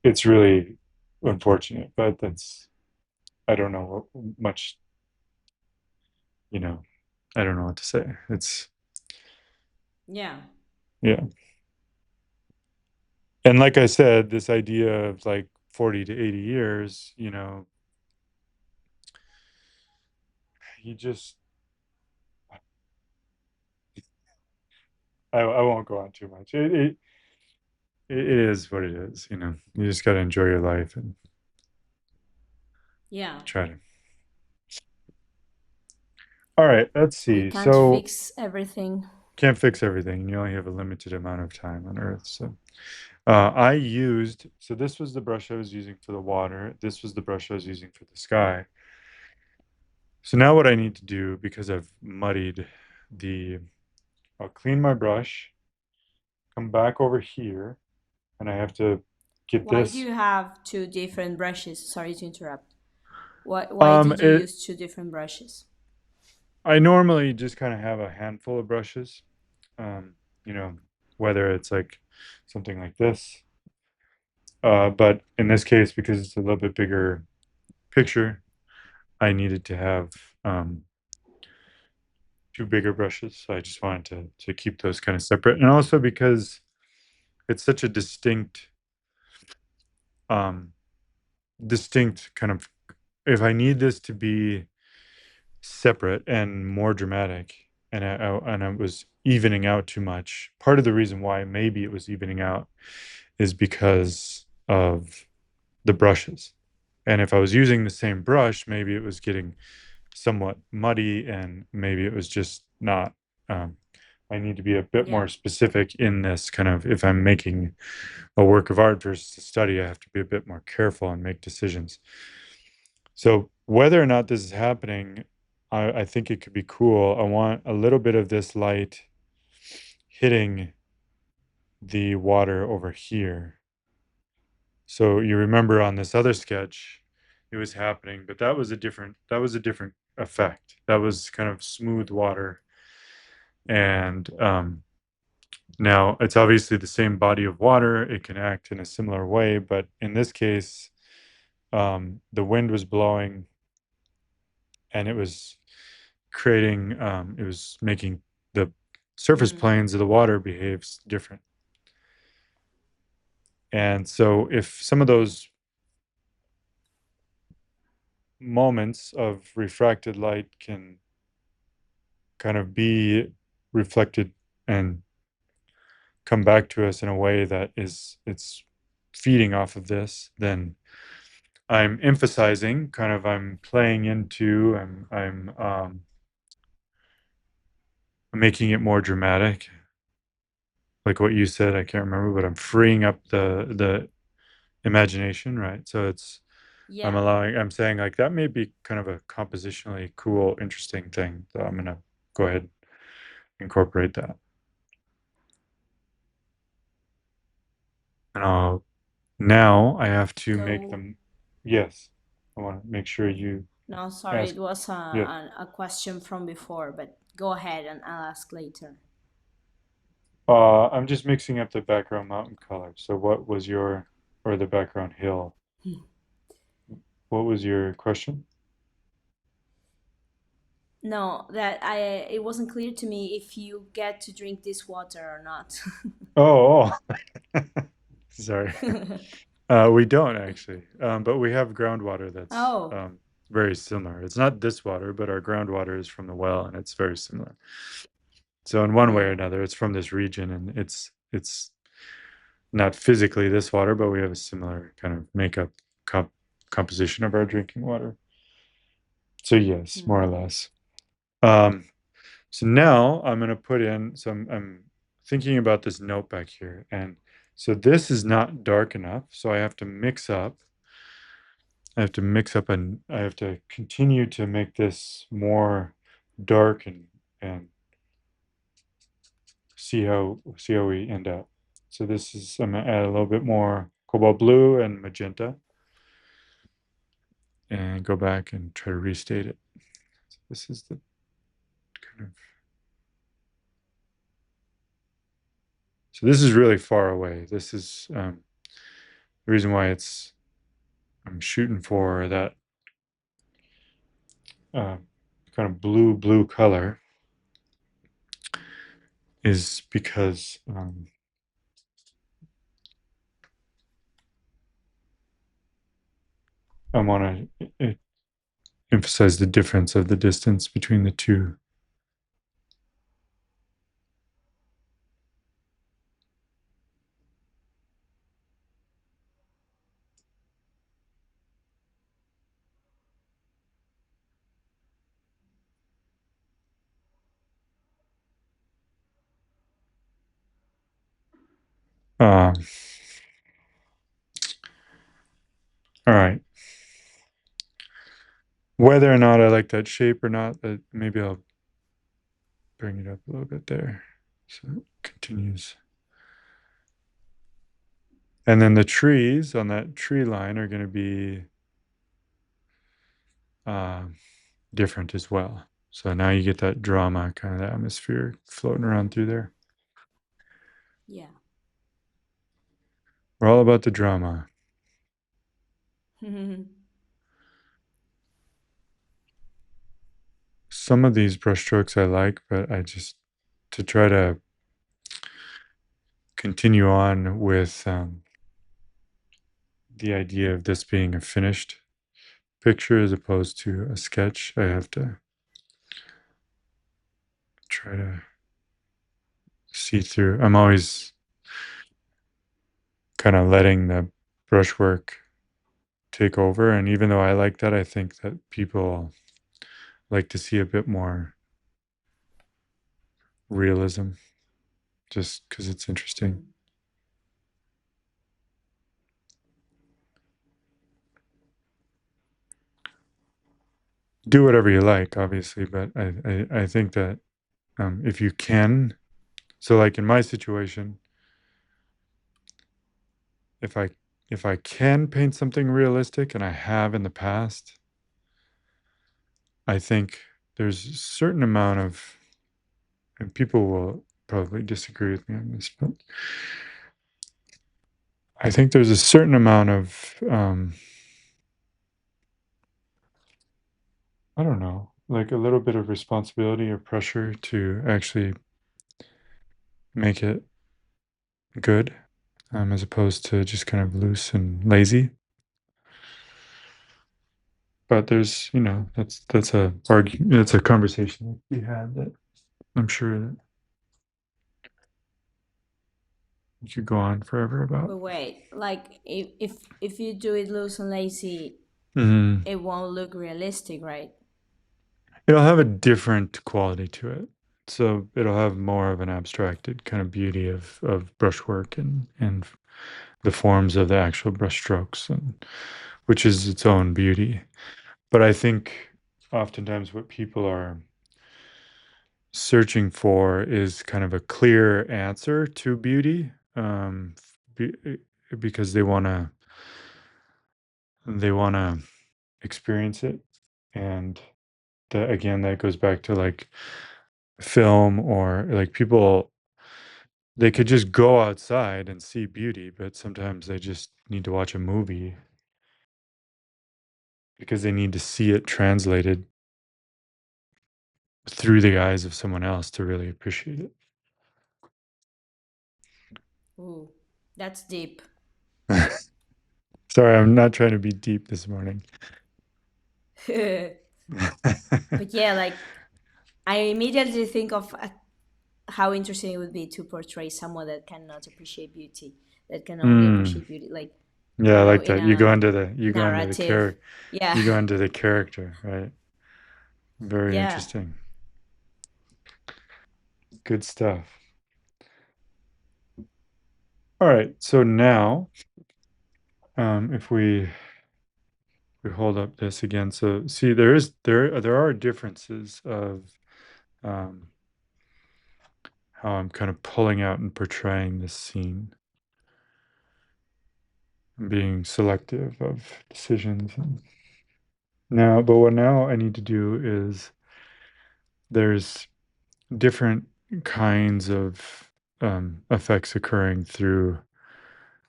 it's really unfortunate, but that's I don't know what much you know I don't know what to say. It's Yeah. yeah. And like I said, this idea of like 40 to 80 years, you just I won't go on too much. It is what it is, You just got to enjoy your life and Yeah. try to. All right, let's We see. can't So, fix everything. can't fix everything. You only have a limited amount of time on Earth. So so this was the brush I was using for the water. This was the brush I was using for the sky. So now what I need to do, because I've muddied the, I'll clean my brush, come back over here, and I have to get Why do this. you have two different brushes? Sorry to interrupt. Why did you It use two different brushes? I normally just kind of have a handful of brushes. Um, you know, whether it's like something like this, but in this case, because it's a little bit bigger picture, I needed to have um, two bigger brushes. So I just wanted to keep those kind of separate, and also because it's such a um, distinct kind of. If I need this to be separate and more dramatic, and I was evening out too much. Part of the reason why maybe it was evening out is because of the brushes. And if I was using the same brush, maybe it was getting somewhat muddy, and maybe it was just not. Um, I need to be a bit Yeah. more specific in this kind of, if I'm making a work of art versus a study, I have to be a bit more careful and make decisions. So whether or not this is happening, I think it could be cool. I want a little bit of this light hitting the water over here. So you remember on this other sketch, it was happening, but that was a different effect. That was kind of smooth water. And now it's obviously the same body of water. It can act in a similar way, but in this case, the wind was blowing and it was making the surface Mm. planes of the water behaves different. And so if some of those moments of refracted light can kind of be reflected and come back to us in a way that is it's feeding off of this, then I'm emphasizing, kind of I'm playing into, I'm making it more dramatic, like what you said. I can't remember, but I'm freeing up the imagination, right? So Yeah. I'm saying like that may be kind of a compositionally cool, interesting thing. So I'm gonna go ahead and incorporate that. And now I have to make Go. them, yes, I want to make sure you No, sorry, ask, it was yes. a question from before, but go ahead and I'll ask later. I'm just mixing up the background mountain color. So what was your, or the background hill? What was your question? No, that I it wasn't clear to me if you get to drink this water or not. Oh, oh. Sorry. We don't actually, but we have groundwater that's Oh. very similar. It's not this water, but our groundwater is from the well, and it's very similar. So in one way or Mm. another, it's from this region, and it's not physically this water, but we have a similar kind of makeup composition of our drinking water. So yes, more or Mm. less. Um, so now I'm going to put in. So I'm thinking about this note back here, and so this is not dark enough. So I have to mix up. I have to mix up, and I have to continue to make this more dark, and see how we end up. So this is, I'm gonna add a little bit more cobalt blue and magenta, and go back and try to restate it. So this is the kind of, so this is really far away. This is the reason why I'm shooting for that uh, kind of blue color is because I want to emphasize the difference of the distance between the two. Um, all right. Whether or not I like that shape or not, that maybe I'll bring it up a little bit there. So it continues. And then the trees on that tree line are going to be uh, different as well. So now you get that drama kind of atmosphere floating around through there. Yeah. We're all about the drama. Some of these brushstrokes I like, but I just to try to continue on with the idea of this being a finished picture as opposed to a sketch, I have to try to see through. I'm always kind of letting the brushwork take over. And even though I like that, I think that people like to see a bit more realism just because it's interesting. Mm. Do whatever you like, obviously, but I think that if you can, so like in my situation, if I if I can paint something realistic, and I have in the past, I think there's a certain amount of, and people will probably disagree with me on this, but I think there's a certain amount of, I don't know, like a little bit of responsibility or pressure to actually make it good, as opposed to just kind of loose and lazy. But there's, that's a that's a conversation that we had that I'm sure that you could go on forever about. But wait, like if you do it loose and lazy, Mhm. it won't look realistic, right? It'll have a different quality to it. So it'll have more of an abstracted kind of beauty of brushwork and the forms of the actual brushstrokes, and which is its own beauty. But I think oftentimes what people are searching for is kind of a clear answer to beauty, be, because they want to experience it, and that again that goes back to like film, or like people, they could just go outside and see beauty, but sometimes they just need to watch a movie because they need to see it translated through the eyes of someone else to really appreciate Ooh, that's deep. it. Sorry, I'm not trying to be deep this morning. But yeah, like I immediately think of how interesting it would be to portray someone that cannot appreciate beauty, that can only Mm, appreciate beauty, like yeah, I like in that. You go a into the narrative. Yeah, you go into the character, right? Very yeah. interesting. Good stuff. All right, so now if we hold up this again, so see there are differences of um, how I'm kind of pulling out and portraying this scene, and being selective of decisions. And now, but what now I need to do is there's different kinds of effects occurring through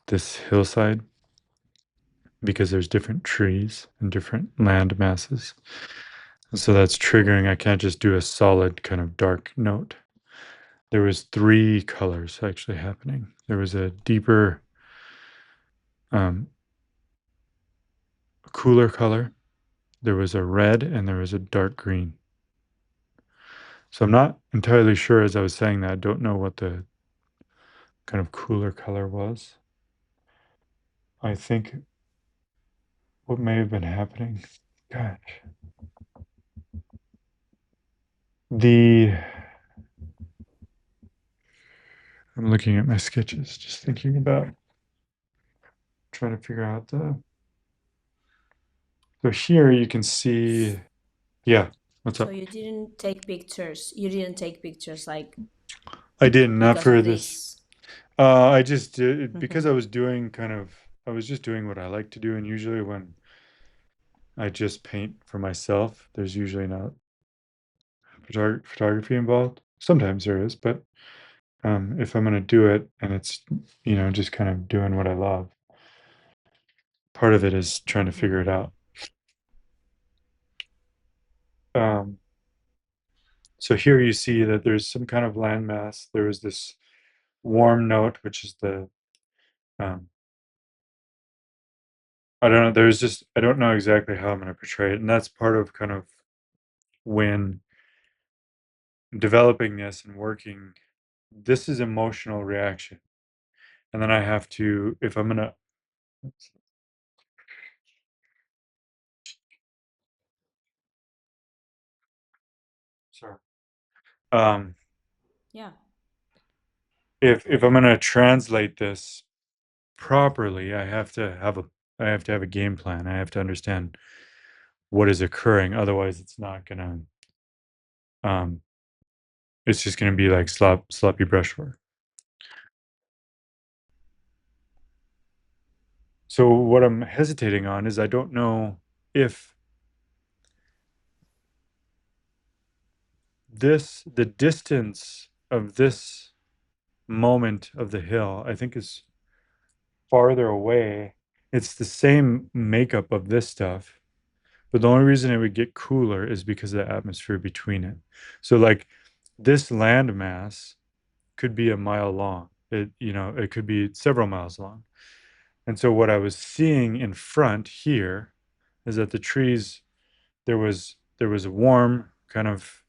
this hillside because there's different trees and different land masses. And so that's Ooh, triggering. I can't just do a solid kind of dark note. There was three colors actually happening. There was a deeper, um, cooler color. There was a red, and there was a dark green. So I'm not entirely sure, as I was saying that, I don't know what the kind of cooler color was. I think what may have been happening, gosh, the I'm looking at my sketches, just thinking about trying to figure out the. So here you can see, yeah, what's So up? you didn't take pictures. You didn't take pictures like I didn't, not because for of this. this. I just did because Hmm. I was doing I was just doing what I like to do. And usually when I just paint for myself, there's usually not photography involved. Sometimes there is, but if I'm going to do it and it's, just kind of doing what I love, part of it is trying to Hmm. figure it out. Um, so here you see that there's some kind of landmass. There is this warm note, which is um, I don't know. I don't know exactly how I'm going to portray it. And that's part of kind of when developing this and working, this is emotional reaction. And then I have to, if I'm going to, sorry, um, Yeah. if I'm going to translate this properly, I have to have a game plan. I have to understand what is occurring. Otherwise, um, it's just going to be like sloppy brushwork. So what I'm hesitating on is I don't know if the distance of this moment of the hill, I think is farther away. It's the same makeup of this stuff, but the only reason it would get cooler is because of the atmosphere between it. So like this landmass could be a mile long. It could be several miles long. And so what I was seeing in front here is that the trees, there was a warm kind of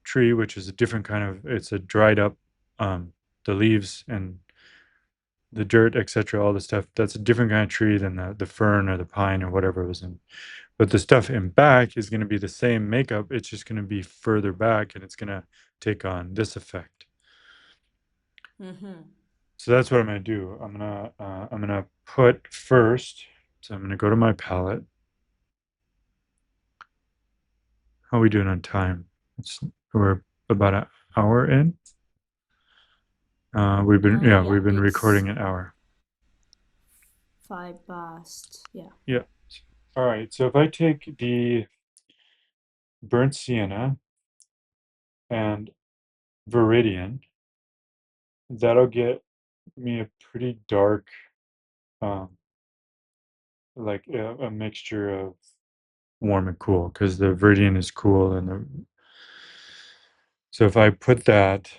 tree, which is a different kind of, it's a dried up, the leaves and the dirt, etc., all the stuff. That's a different kind of tree than the fern or the pine or whatever was in. But the stuff in back is going to be the same makeup. It's just going to be further back, and it's going to take on this effect. Hmm. So that's what I'm going to do. I'm gonna put first. So I'm going to go to my palette. How are we doing on time? We're about an hour in. We've Yeah, been it's recording an hour. 5 past. Yeah. Yeah. All right. So if I take the burnt sienna and Viridian, that'll get me a pretty dark, um, like a mixture of warm and cool, because the Viridian is cool, so if I put that,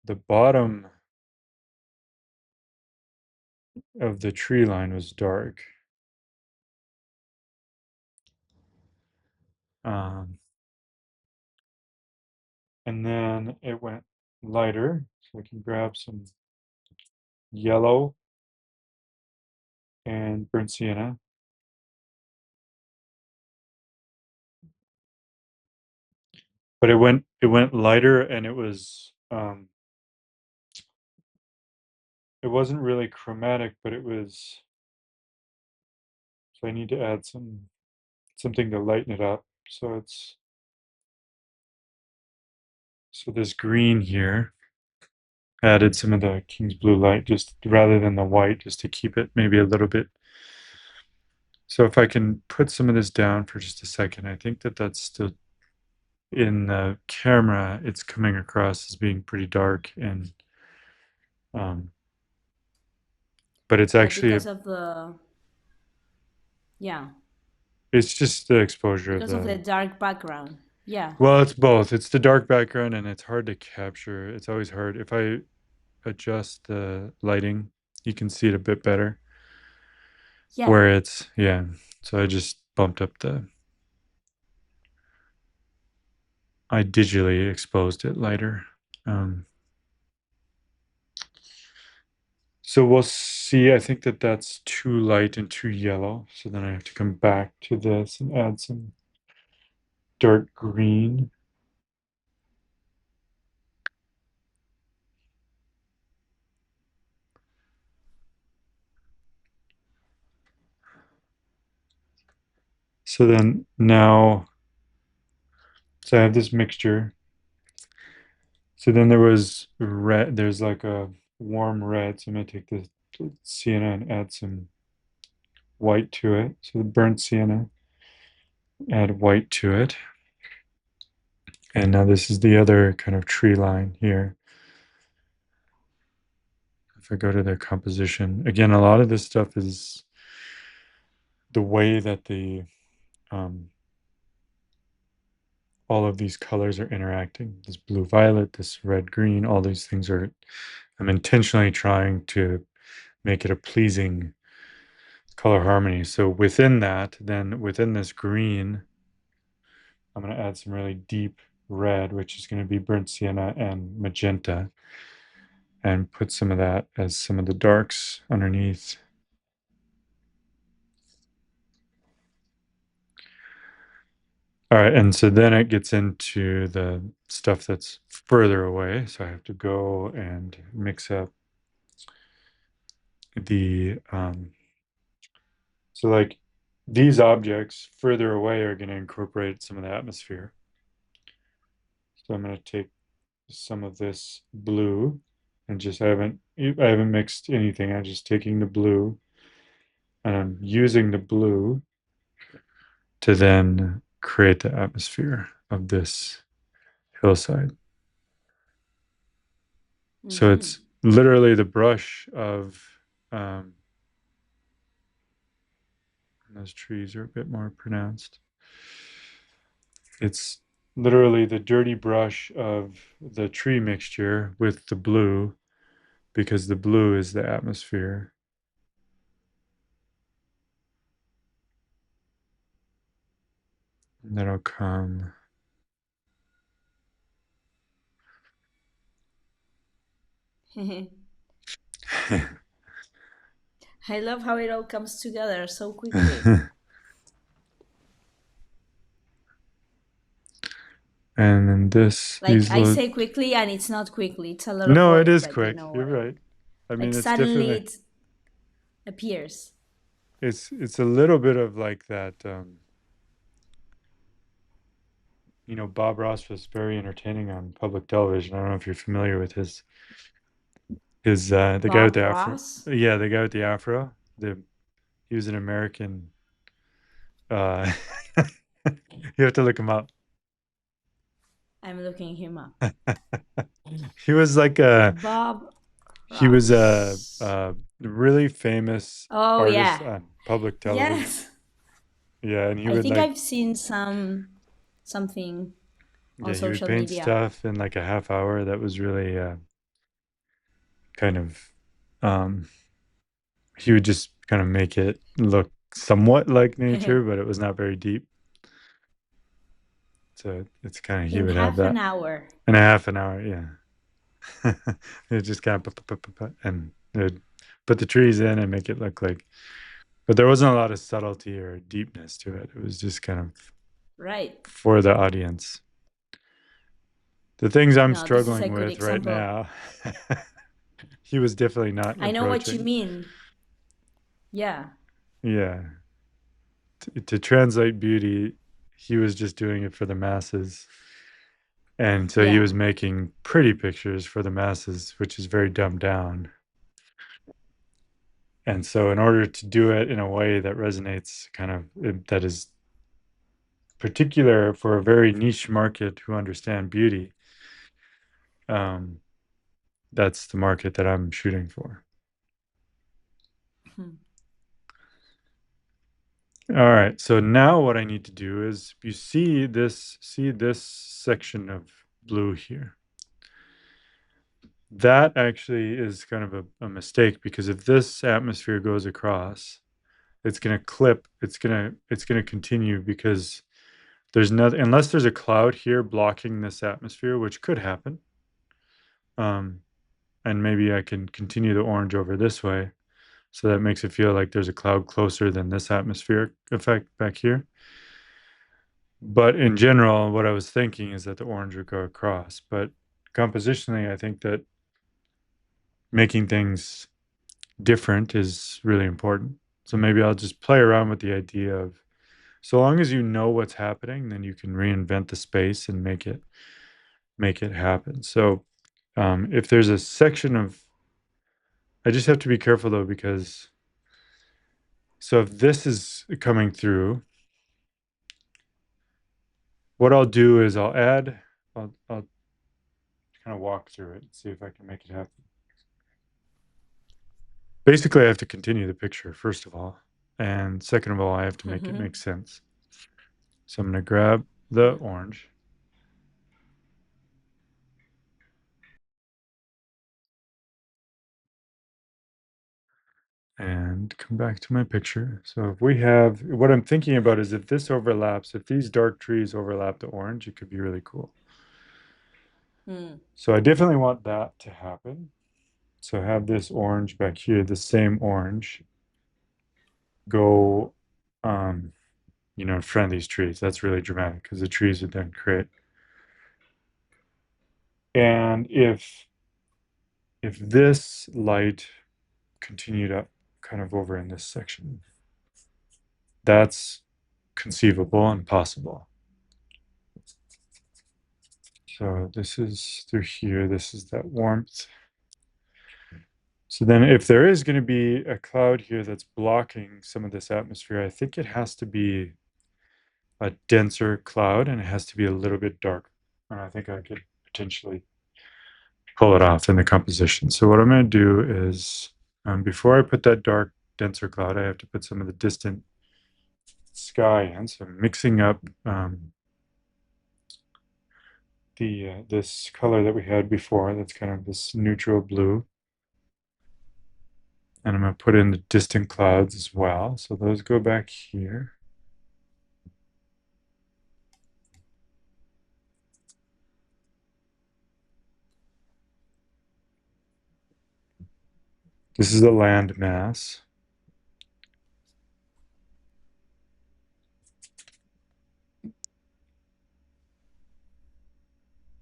the bottom of the tree line was dark, um, and then it went lighter, so I can grab some yellow and burnt sienna, but it went lighter, and it wasn't really chromatic, but it was. So I need to add something to lighten it up. So this green here added some of the King's Blue light just rather than the white, just to keep it maybe a little bit. So if I can put some of this down for just a second, I think that that's still in the camera. It's coming across as being pretty dark, and um, but it's But actually because of the, yeah, it's just the exposure of because of the the. dark background. Yeah. Well, it's both. It's the dark background, and it's hard to capture. It's always hard. If I adjust the lighting, you can see it a bit better. Yeah. Where it's, yeah. So I just bumped up I digitally exposed it lighter. Um, so we'll see. I think that that's too light and too yellow. So then I have to come back to this and add some dark green. So then now, so I have this mixture. So then there was red, there's like a warm red. So I'm gonna take the sienna and add some white to it. So the burnt sienna, add white to it. And now this is the other kind of tree line here. If I go to the composition, again, a lot of this stuff is the way that the um, all of these colors are interacting. This blue violet, this red green, all these things are, I'm intentionally trying to make it a pleasing color harmony. So within that, then within this green, I'm going to add some really deep red, which is going to be burnt sienna and magenta, and put some of that as some of the darks underneath. All right, and so then it gets into the stuff that's further away. So I have to go and mix up the so like these objects further away are going to incorporate some of the atmosphere. So I'm going to take some of this blue and just I haven't mixed anything. I'm just taking the blue and I'm using the blue to then create the atmosphere of this hillside. So Mm-hmm. it's literally the brush of um, those trees are a bit more pronounced. It's literally the dirty brush of the tree mixture with the blue because the blue is the atmosphere. And that'll come. I love how it all comes together so quickly. And then this, Like these I little, say quickly, and it's not quickly. It's a lot of no, it work, is but you quick. know You're what I right. mean. I Like mean, it's suddenly definitely, it appears. it's a little bit of like that. Bob Ross was very entertaining on public television. I don't know if you're familiar with his the guy with Bob the afro. Ross. Yeah, the guy with the afro. He was an American. Uh, you have to look him up. I'm looking him up. He was like a Bob he was Ross. a really famous Oh artist yeah. on public television. Yes. Yeah, and he I would think like I've seen something on yeah, he would social paint media. stuff in like a half hour that was really kind of um he would just kind of make it look somewhat like nature, but it was not very deep. So it's kind of he In would have half an that hour. in a half an hour, yeah. It just kind of and it would put the trees in and make it look like, but there wasn't a lot of subtlety or deepness to it. It was just kind of Right. for the audience. The things I'm No, this is a struggling good with right example. now, he was definitely not I know what you approaching. mean. Yeah. Yeah. To translate beauty, he was just doing it for the masses. And so he Yeah. was making pretty pictures for the masses, which is very dumbed down. And so, in order to do it in a way that resonates, kind of that is particular for a very niche market who understand beauty, um, that's the market that I'm shooting for. Hmm. All right. So now what I need to do is you see this section of blue here. That actually is kind of a mistake because if this atmosphere goes across, it's going to clip, it's going to continue because there's nothing unless there's a cloud here blocking this atmosphere, which could happen. Um, and maybe I can continue the orange over this way. So that makes it feel like there's a cloud closer than this atmospheric effect back here. But in general, what I was thinking is that the orange would go across. But compositionally, I think that making things different is really important. So maybe I'll just play around with the idea of So long as you know what's happening, then you can reinvent the space and make it happen. So if there's a section of, I just have to be careful though, because so if this is coming through, what I'll do is I'll kind of walk through it and see if I can make it happen. Basically, I have to continue the picture, first of all. And second of all, I have to make it Mm-hmm. make sense. So I'm going to grab the orange and come back to my picture. So if we have, what I'm thinking about is if this overlaps, if these dark trees overlap the orange, it could be really cool. Mm. So I definitely want that to happen. So have this orange back here, the same orange, go, um, in front of these trees. That's really dramatic because the trees would then create. And if this light continued up kind of over in this section, that's conceivable and possible. So this is through here, this is that warmth. So then if there is going to be a cloud here that's blocking some of this atmosphere, I think it has to be a denser cloud and it has to be a little bit darker. And I think I could potentially pull it off in the composition. So what I'm going to do is, before I put that dark, denser cloud, I have to put some of the distant sky in. So I'm mixing up the this color that we had before. That's kind of this neutral blue. And I'm going to put in the distant clouds as well. So those go back here. This is a land mass.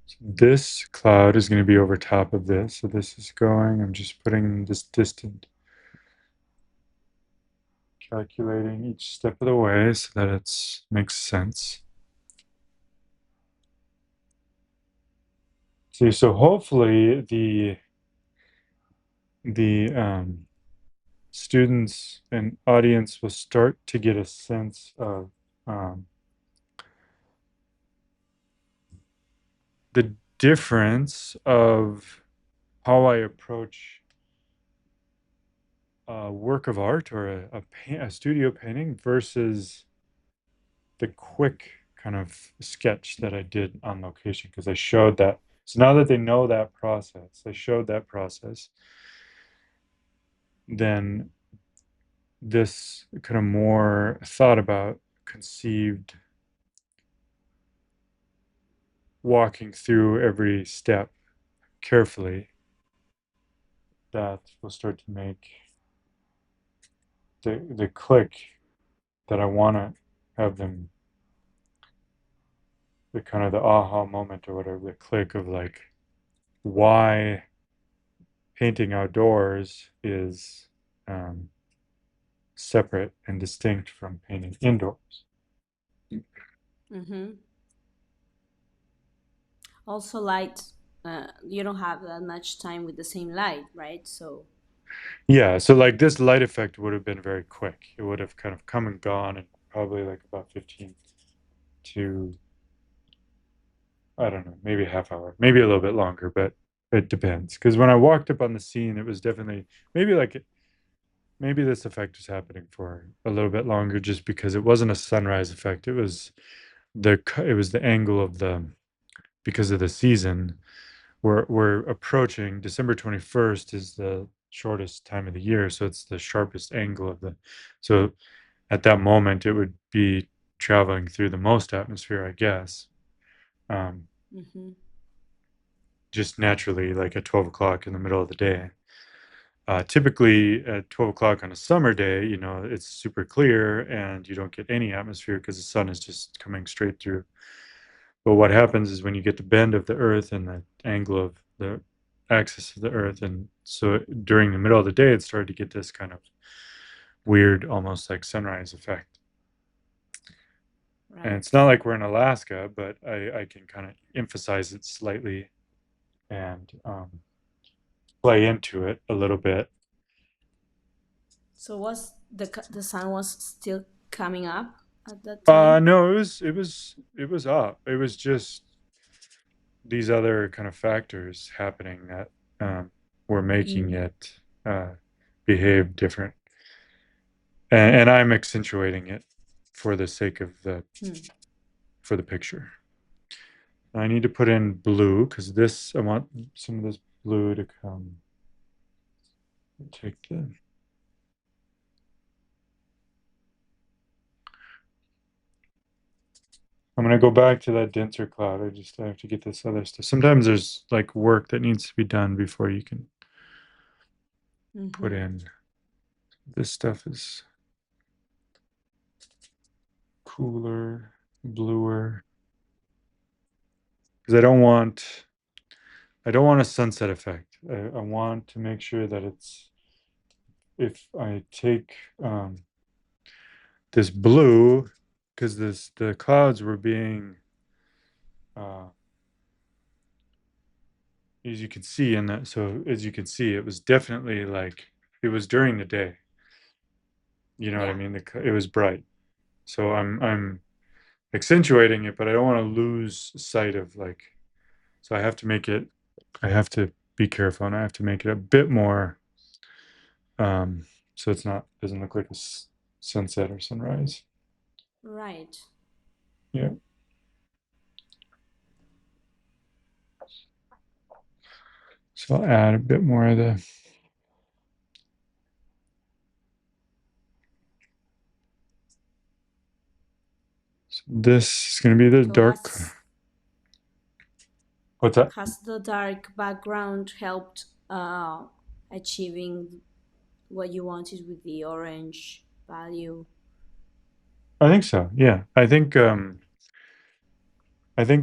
So this cloud is going to be over top of this. So this is going, I'm just putting this distant, calculating each step of the way so that it makes sense. See, so hopefully the students and audience will start to get a sense of um, the difference of how I approach a work of art or a studio painting versus the quick kind of sketch that I did on location because I showed that. So now that they know that process, I showed that process, then this kind of more thought about, conceived, walking through every step carefully, that will start to make the click that I want to have them, the kind of the aha moment or whatever, the click of like why painting outdoors is um, separate and distinct from painting indoors. Mm-hmm. Also, light. You don't have that much time with the same light, right? So. Yeah, so like this light effect would have been very quick. It would have kind of come and gone in probably like about 15 to, I don't know, maybe a half hour, maybe a little bit longer, but it depends. Because when I walked up on the scene, it was definitely maybe like maybe this effect was happening for a little bit longer just because it wasn't a sunrise effect. It was the angle of the, because of the season. We're approaching December 21st is the shortest time of the year, so it's the sharpest angle of the, so at that moment it would be traveling through the most atmosphere, I guess. Um, Mm-hmm. just naturally, like at 12 o'clock in the middle of the day. Typically at 12 o'clock on a summer day, it's super clear and you don't get any atmosphere because the sun is just coming straight through. But what happens is when you get the bend of the earth and the angle of the axis of the earth, and so during the middle of the day, it started to get this kind of weird, almost like sunrise effect. And it's Right. not like we're in Alaska, but I can kind of emphasize it slightly and play into it a little bit. So was the sun was still coming up at that time? No, it was up. It was just these other kind of factors happening that were making Mm. it uh, behave different, and I'm accentuating it for the sake of the Hmm. for the picture. I need to put in blue because this I want some of this blue to come. Take the. I'm gonna go back to that denser cloud. I have to get this other stuff. Sometimes there's like work that needs to be done before you can put Mm-hmm. in. This stuff is cooler, bluer because I don't want a sunset effect. I want to make sure that it's if I take this blue because this the clouds were being uh, as you can see in that so as you can see it was definitely like it was during the day, you know what I Yeah. mean, it was bright, so I'm accentuating it, but I don't want to lose sight of like, so I have to be careful and I have to make it a bit more so it's not doesn't look like a sunset or sunrise. Right. Yeah, so I'll add a bit more of the so this is going to be the So dark. What's that? has the dark background helped achieving what you wanted with the orange value? I think so. Yeah. I think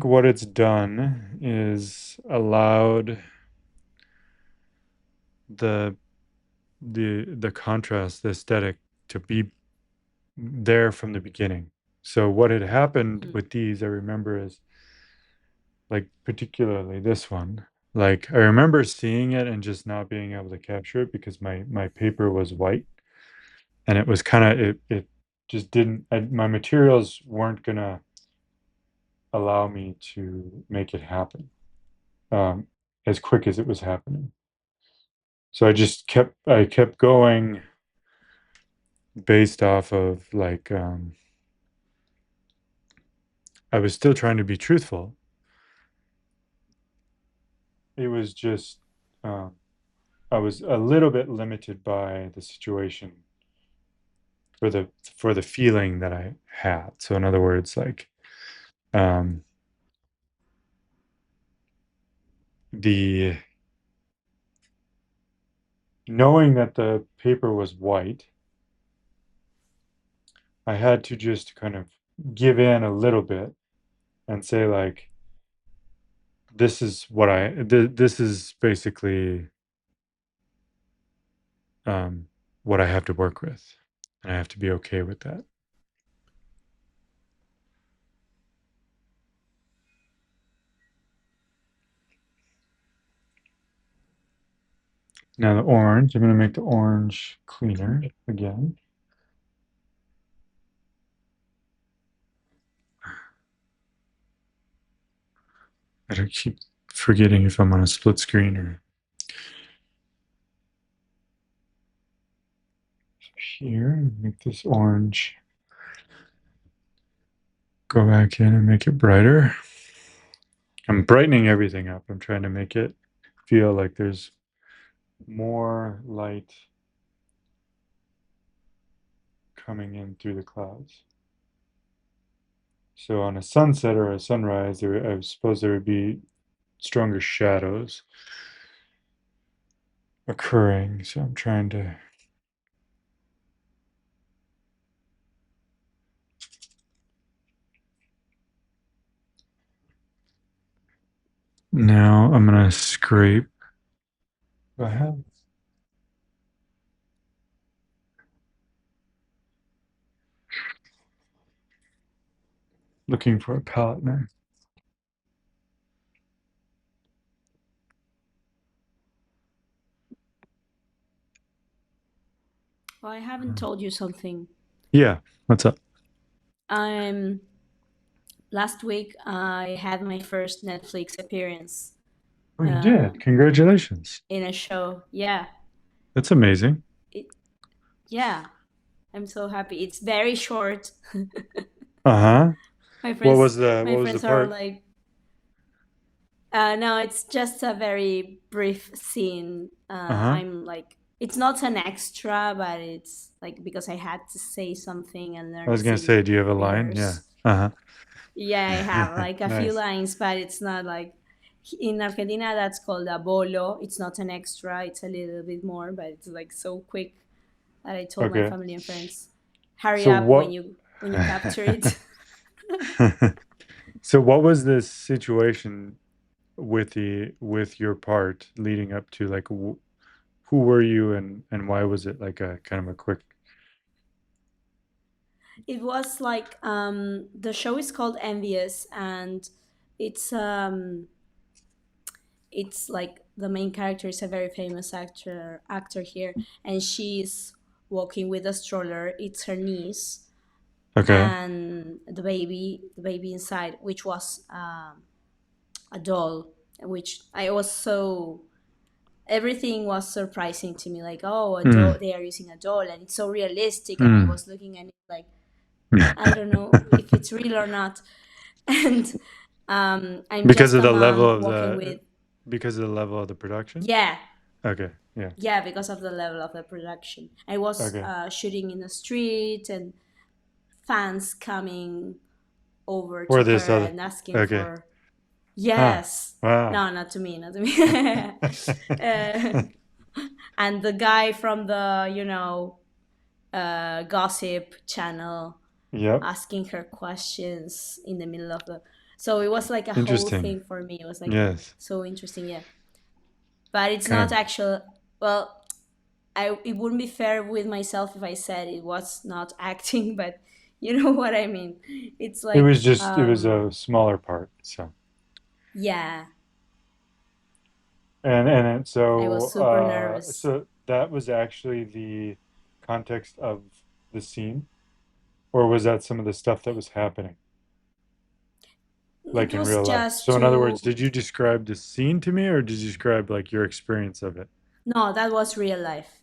what it's done is allowed the the contrast, the aesthetic to be there from the beginning. So what had happened Hmm. with these, I remember is like particularly this one. Like I remember seeing it and just not being able to capture it because my paper was white and it was kind of it just didn't my materials weren't gonna allow me to make it happen um, as quick as it was happening. So I kept going based off of like I was still trying to be truthful. It was just um, I was a little bit limited by the situation for the feeling that I had. So in other words, like um, the knowing that the paper was white, I had to just kind of give in a little bit and say like this is what this is basically um, what I have to work with, and I have to be okay with that. Now the orange, I'm going to make the orange cleaner again. I don't keep forgetting if I'm on a split screen or here. Make this orange go back in and make it brighter. I'm brightening everything up. I'm trying to make it feel like there's more light coming in through the clouds. So on a sunset or a sunrise, I suppose there would be stronger shadows occurring. So I'm trying to. Now I'm going to scrape. Go ahead. Looking for a palette knife. Well, I haven't told you something. Yeah. What's up? I'm Last week I had my first Netflix appearance Oh, you did. um, Congratulations. in a show. Yeah, That's amazing. it. Yeah, I'm so happy. It's very short. Uh-huh. my What friends, was the my what was the friends are part? like, no, it's just a very brief scene. Uh-huh. I'm like, it's not an extra, but it's like because I had to say something and I learn was gonna to say, do you have a line? Yeah. rehearse. Uh-huh. Yeah, I have like a few Nice. lines, but it's not like in Argentina that's called a bolo. It's not an extra, it's a little bit more, but it's like so quick that I told my Okay. family and friends, hurry So up what when you capture it. so what was the situation with your part leading up to like who were you and why was it like a kind of a quick. It was like the show is called Envious, and it's um it's like the main character is a very famous actor here, and she's walking with a stroller. It's her niece Okay. and the baby inside, which was a doll, which I was so everything was surprising to me, like, oh, a doll, Mm. they are using a doll and it's so realistic, and I Mm. was looking at it like, I don't know if it's real or not. And I'm Because just of a the level mom of walking the with. because of the level of the production? Yeah, Okay. Yeah. yeah, because of the level of the production. I was Okay. shooting in the street, and fans coming over to Or this her other. and asking Okay. for. Huh. Yes. Wow. No, not to me, not to me. uh, and the guy from the, gossip channel Yep. asking her questions in the middle of the. So it was like a whole Interesting. thing for me. It was like Yes. so interesting, yeah. But it's Kind not of. actual. Well, it wouldn't be fair with myself if I said it was not acting, but you know what I mean. It's like, It was a smaller part. So yeah, I was super nervous. so that was actually the context of the scene, or was that some of the stuff that was happening, like It in was real life? just So in other words, to. did you describe the scene to me, or did you describe like your experience of it? No, that was real life.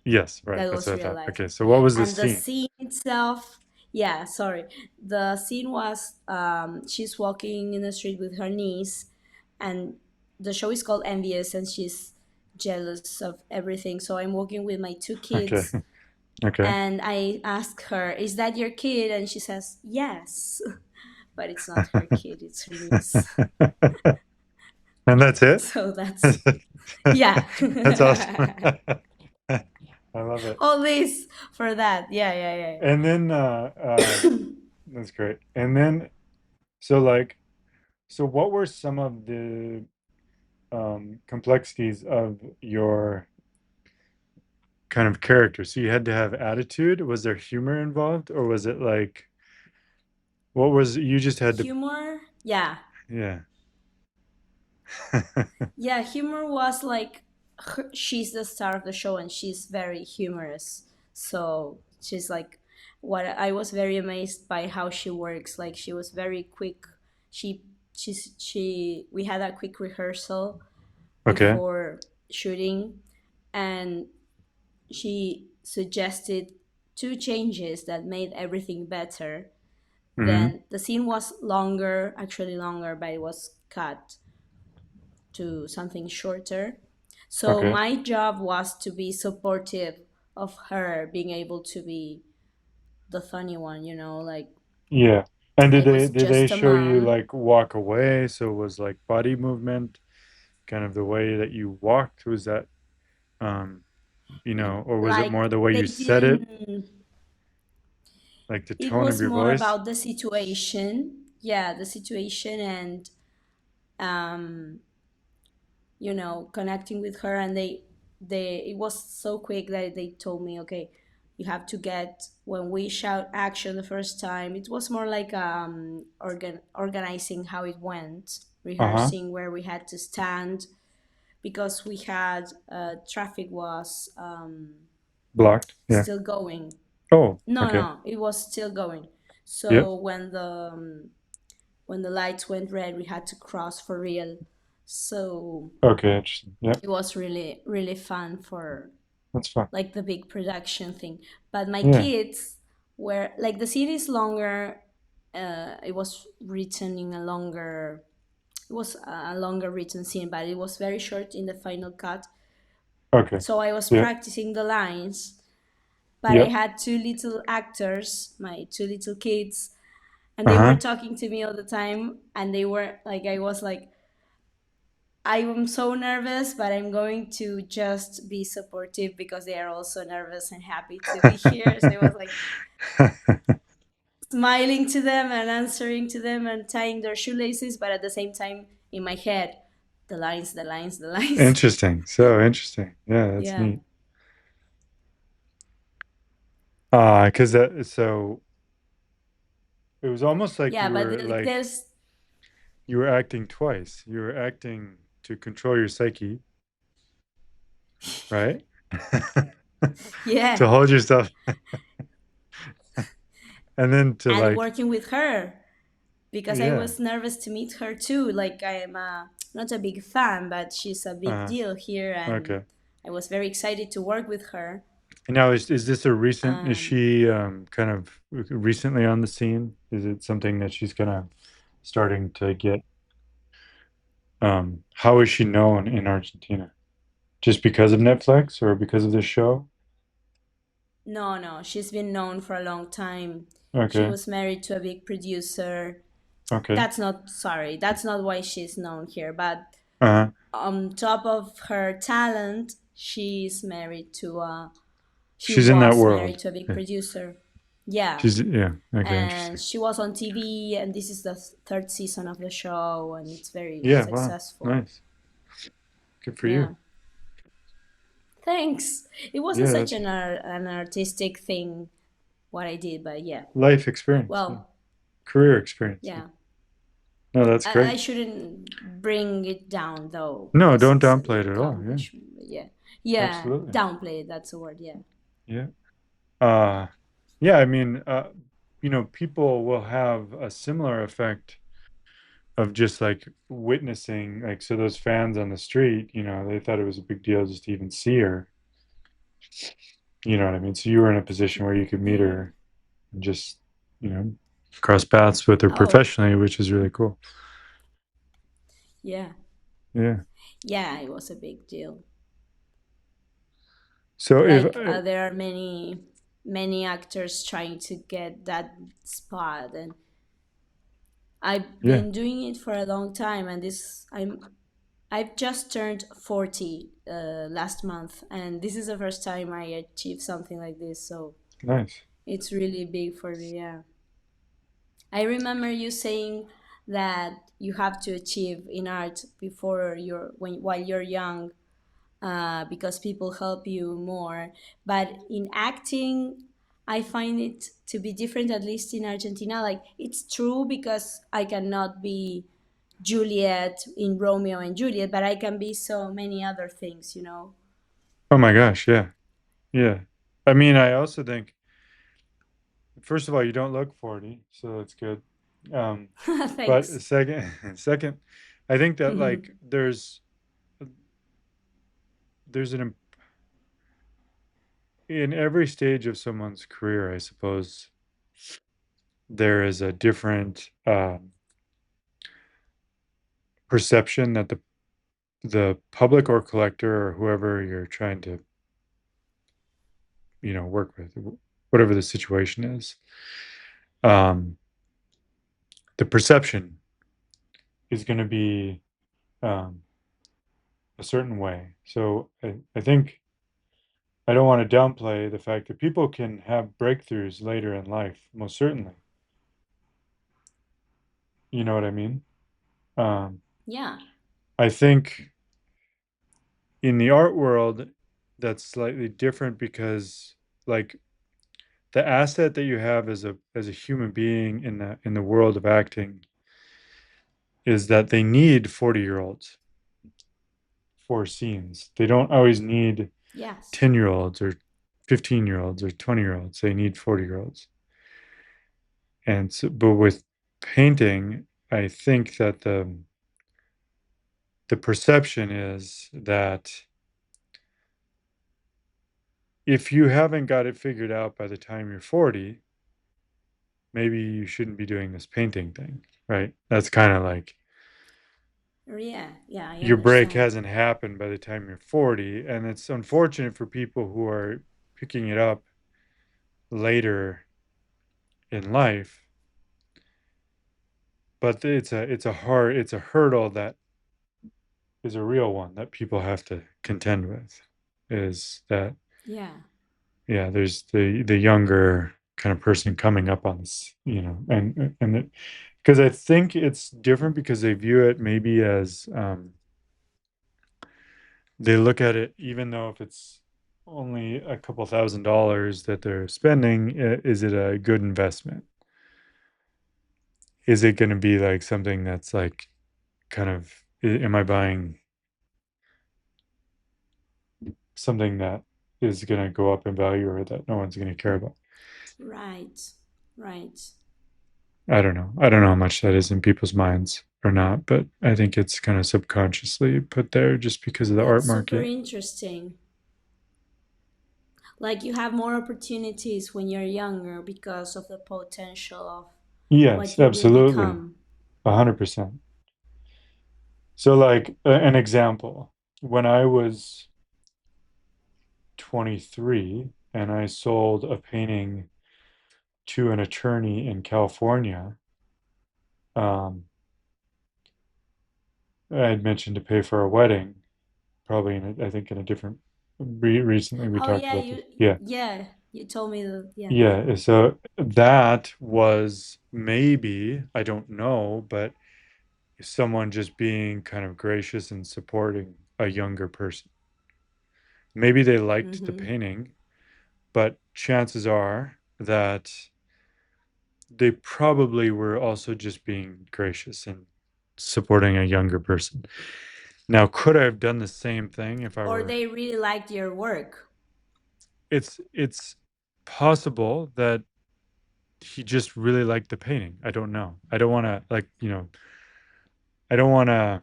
Yes, right. That That's was what I real thought. life. Okay, so what was the And the scene? scene itself, yeah, sorry. The scene was, she's walking in the street with her niece, and the show is called Envious, and she's jealous of everything. So I'm walking with my two Okay, kids, okay. and I ask her, "Is that your kid?" And she says, "Yes." But it's not her kid, it's her niece. And that's it? So yeah. That's awesome. I love it. All this for that. Yeah, yeah, And then yeah. that's great. And then so like so what were some of the complexities of your kind of character? So you had to have attitude. Was there humor involved, or was it like what was you just had to Humor, yeah. yeah. Yeah, humor was like she's the star of the show, and she's very humorous. So she's like, what I was very amazed by how she works. Like, she was very quick. She she we had a quick rehearsal Okay. before shooting, and she suggested two changes that made everything better. Hmm. Then the scene was longer, actually longer, but it was cut to something shorter. So Okay. my job was to be supportive of her being able to be the funny one, like Yeah. And I was did they just a show you mom. like walk away? So it was like body movement, kind of the way that you walked? Was that or was it more Like, the way they you said it, didn't. like the It tone of was your more voice? about the situation. Yeah, the situation, and um, connecting with her. And they it was so quick that they told me, okay, you have to get, when we shout action the first time, it was more like organizing how it went, Uh-huh. rehearsing where we had to stand, because we had traffic was Blocked. Yeah. still going. Oh, No, okay. no, it was still going. Yep. So when the lights went red, we had to cross for real. So Okay, interesting. Yep. it was really really fun for That's fun. like the big production thing. But my Yeah. kids were like, the scene is longer. It was written in a longer. It was a longer written scene, but it was very short in the final cut. Okay. So I was Yep. practicing the lines, but I Yep. had two little actors, my two little kids, and they were Uh-huh. talking to me all the time. And they were like, I was like, I am so nervous, but I'm going to just be supportive because they are also nervous and happy to be here. So I was like smiling to them and answering to them and tying their shoelaces, but at the same time in my head, the lines, the lines, the lines. Interesting. So interesting. Yeah, that's Yeah. neat. 'Cause that so it was almost like Yeah, but there's, you were acting twice. You were acting to control your psyche, right? To yeah, hold yourself and then to and like, working with her because I yeah. was nervous to meet her too. Like, I am not a big fan, but she's a big Uh, deal here, and okay. I was very excited to work with her. And now is this a recent, is Um, she kind of recently on the scene? Is it something that she's kind of starting to get how is she known in Argentina? Just because of Netflix or because of this show? no, no, she's been known for a long time. She Okay. was married to a big producer. Okay. That's not why she's known here. But Uh-huh. on top of her talent, she She's in that was married world. to a big Yeah. producer. Yeah, She's yeah. Okay, and interesting. she was on TV, and this is the third season of the show, and it's very Yeah, wow. successful. Nice. Good for Yeah, you. thanks. It wasn't Yeah, such that's an artistic thing what I did, but yeah. life experience. Yeah. Well, Career experience. Yeah. yeah. No, that's I great. shouldn't bring it down though, No, because don't it's a downplay big it at all. Yeah. accomplishment. But yeah, yeah, Absolutely. downplay. That's a word. Yeah. Yeah. Uh yeah, I mean, people will have a similar effect of just like witnessing, like, so those fans on the street, they thought it was a big deal just to even see her. You know what I mean? So you were in a position where you could meet Yeah. her and just, you know, cross paths with her Oh, professionally, which is really cool. yeah, Yeah. yeah. It was a big deal. So if Like, there are many actors trying to get that spot, and I've yeah, been doing it for a long time. And I've just turned 40 last month, and this is the first time I achieved something like this. So nice. it's really big for me. Yeah. I remember you saying that you have to achieve in art before while you're young, because people help you more. But in acting, I find it to be different, at least in Argentina. Like, it's true because I cannot be Juliet in Romeo and Juliet, but I can be so many other things, you know? Oh my gosh, yeah. Yeah. I mean, I also think, first of all, you don't look 40, so that's good. Um, but Thanks. second, second, I think that like there's in every stage of someone's career, I suppose, there is a different perception that the public or collector or whoever you're trying to, work with, whatever the situation is, um, the perception is going to be um, a certain way. So I think I don't want to downplay the fact that people can have breakthroughs later in life, most certainly. You know what I mean? Um, Yeah. I think in the art world, that's slightly different because, like, the asset that you have as a human being in the world of acting is that they need 40-year-olds for scenes. They don't always need Yes. 10-year-olds or 15-year-olds or 20-year-olds. They need 40-year-olds. And so, but with painting, I think that the perception is that if you haven't got it figured out by the time you're 40, maybe you shouldn't be doing this painting thing, right? That's kind of like Yeah, yeah, I your break understand. hasn't happened by the time you're 40. And it's unfortunate for people who are picking it up later in life, but it's a hurdle that is a real one that people have to contend with is that Yeah. yeah, there's the younger kind of person coming up on this, and it, because I think it's different because they view it maybe as they look at it, even though if it's only a couple $1,000s that they're spending, is it a good investment? Is it going to be like something that's like kind of, am I buying something that is going to go up in value or that no one's going to care about? Right. Right. I don't know. I don't know how much that is in people's minds or not, but I think it's kind of subconsciously put there just because of the art That's super market. interesting. Like you have more opportunities when you're younger because of the potential of Yes, what you will absolutely. become. 100%. So, like, an example, when I was 23 and I sold a painting to an attorney in California, um, I had mentioned to pay for a wedding, probably I think in a different, recently we Oh talked yeah, about this. Yeah. you told me that. Yeah. Yeah. So that was maybe, I don't know, but someone just being kind of gracious and supporting a younger person. Maybe they liked the Mm-hmm. painting, but chances are that they probably were also just being gracious and supporting a younger person. Now, could I have done the same thing if I Or were? they really liked your work. It's possible that he just really liked the painting. I don't know. I don't want to I don't want to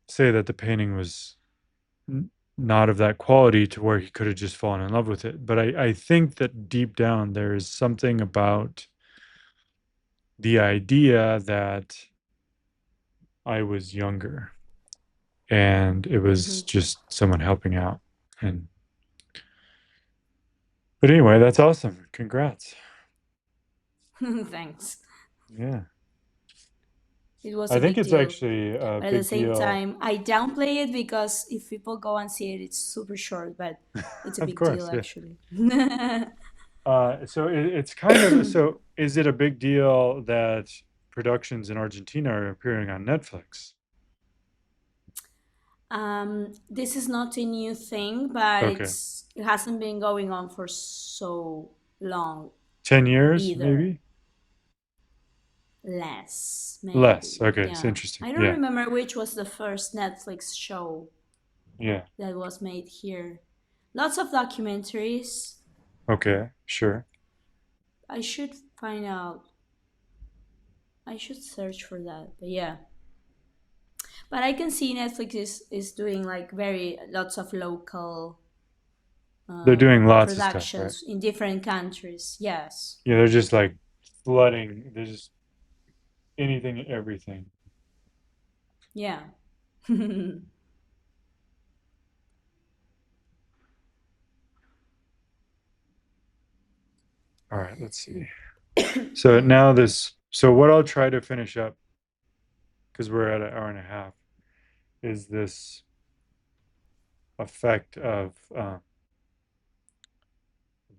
say that the painting was not of that quality to where he could have just fallen in love with it. But I think that deep down there is something about the idea that I was younger and it was Mm-hmm. just someone helping out. And but anyway, that's awesome. Congrats. Thanks. Yeah. It was I a think big it's deal. actually a But at the big same deal. time, I downplay it because if people go and see it, it's super short, but it's a Of big deal course, yeah. actually. So it's kind of so is it a big deal that productions in Argentina are appearing on Netflix? This is not a new thing, but Okay. it hasn't been going on for so long 10 years, either. maybe? Less, Less. maybe. Okay, it's Yeah. interesting. I don't Yeah. remember which was the first Netflix show Yeah. that was made here. Lots of documentaries. Okay, sure. I should find out. I should search for that. But yeah. But I can see Netflix is doing like very lots of local They're doing lots of stuff, right? productions in different countries. Yes. Yeah, they're just like flooding. There's just anything and everything. Yeah. All right, let's see. So now so what I'll try to finish up, because we're at an hour and a half, is this effect of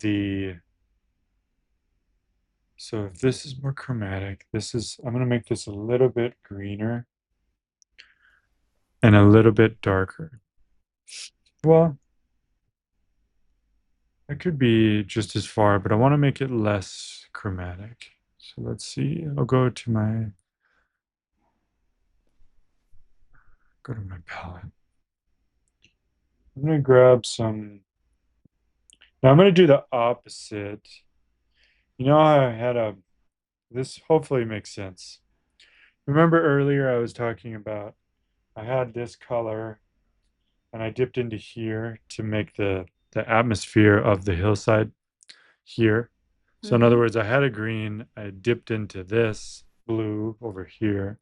the, so if this is more chromatic, I'm going to make this a little bit greener and a little bit darker. Well, It could be just as far, but I want to make it less chromatic. So let's see. I'll go to my palette. I'm gonna grab some. Now I'm gonna do the opposite. You know how I had a this hopefully makes sense. Remember earlier I was talking about I had this color and I dipped into here to make the atmosphere of the hillside here. So in other Mm-hmm. words, I had a green, I dipped into this blue over here.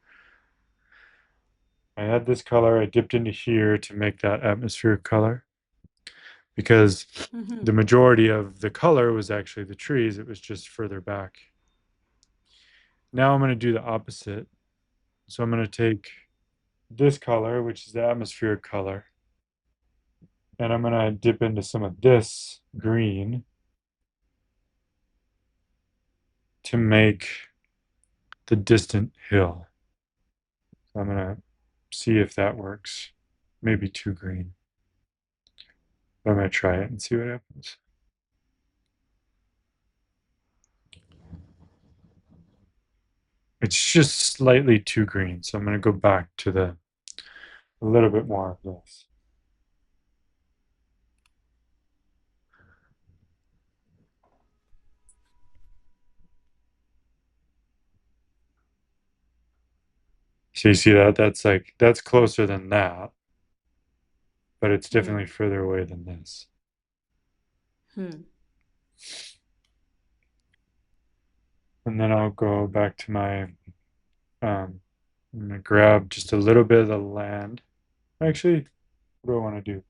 I had this color, I dipped into here to make that atmospheric color because Mm-hmm. the majority of the color was actually the trees. It was just further back. Now I'm going to do the opposite. So I'm going to take this color, which is the atmospheric color, and I'm going to dip into some of this green to make the distant hill. So I'm going to see if that works. Maybe too green. But I'm going to try it and see what happens. It's just slightly too green, so I'm going to go back to a little bit more of this. So you see that? That's closer than that, but it's Hmm. definitely further away than this. Hmm. And then I'll go back to my, I'm gonna grab just a little bit of the land. Actually, what do I want to do?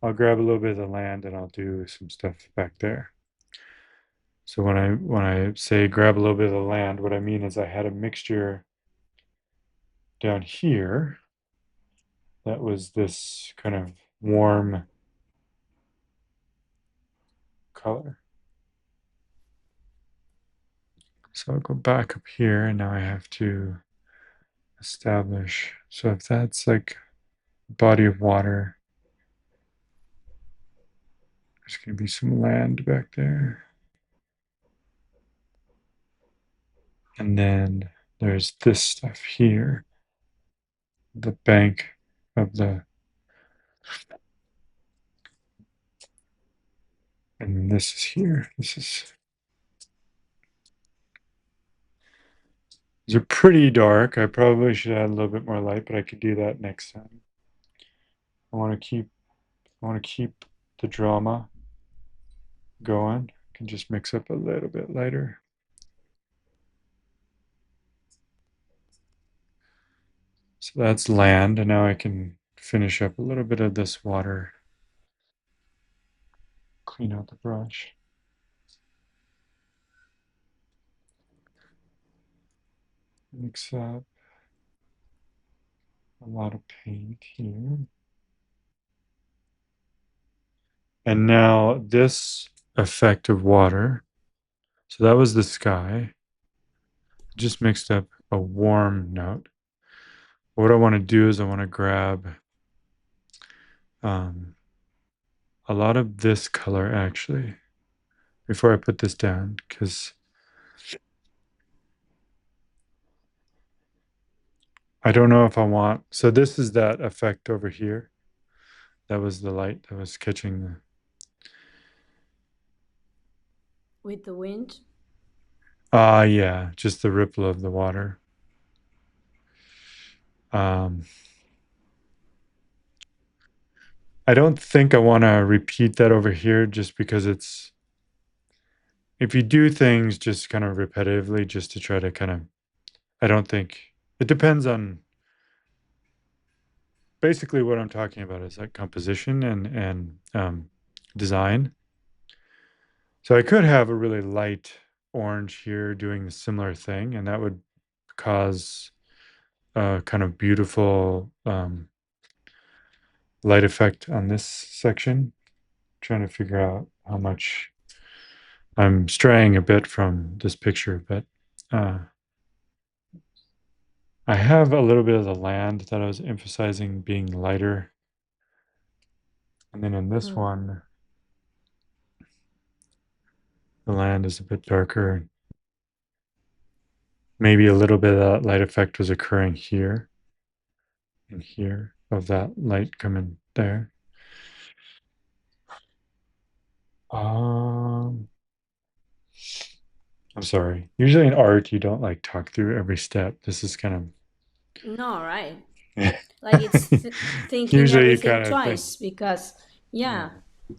I'll grab a little bit of the land and I'll do some stuff back there. So when I say grab a little bit of the land, what I mean is I had a mixture down here that was this kind of warm color. So I'll go back up here and now I have to establish. So if that's like a body of water, there's going to be some land back there. And then there's this stuff here, the bank of and this is here. These are pretty dark. I probably should add a little bit more light, but I could do that next time. I want to keep, I want to keep the drama going. I can just mix up a little bit lighter. So that's land, and now I can finish up a little bit of this water, clean out the brush. Mix up a lot of paint here. And now this effect of water. So that was the sky. Just mixed up a warm note. What I want to do is I want to grab um, a lot of this color actually before I put this down because I don't know if I want. So this is that effect over here. That was the light that was catching the. With the wind. Yeah, just the ripple of the water. Um, I don't think I want to repeat that over here just because it's if you do things just kind of repetitively just to try to kind of I don't think it depends on basically what I'm talking about is like composition and design. So I could have a really light orange here doing the similar thing, and that would cause a kind of beautiful light effect on this section. Trying to figure out how much I'm straying a bit from this picture, but uh, I have a little bit of the land that I was emphasizing being lighter. And then in this Hmm. one, the land is a bit darker. Maybe a little bit of that light effect was occurring here and here of that light coming there. Um, I'm sorry. Usually in art, you don't like talk through every step. This is kind No, right? of Like it's thinking usually you everything kind of think, twice because, yeah, yeah,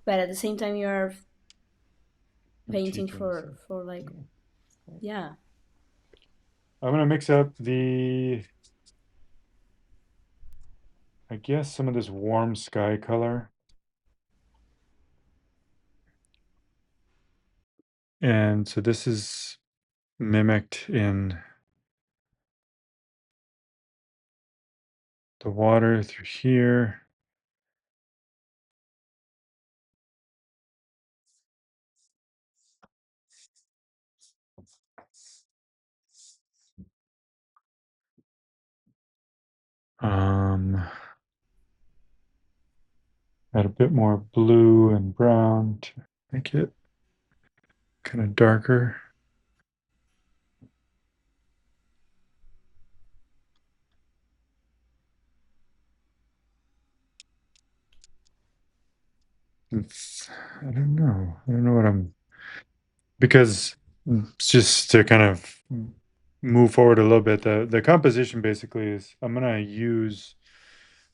but at the same time you're I'm painting teaching for myself. like, Yeah. yeah. I'm gonna mix up the, I guess, some of this warm sky color. And so this is mimicked in the water through here. Um, Add a bit more blue and brown to make it kind of darker. I don't know. I don't know what I'm, because it's just to kind of move forward a little bit. The composition basically is I'm gonna use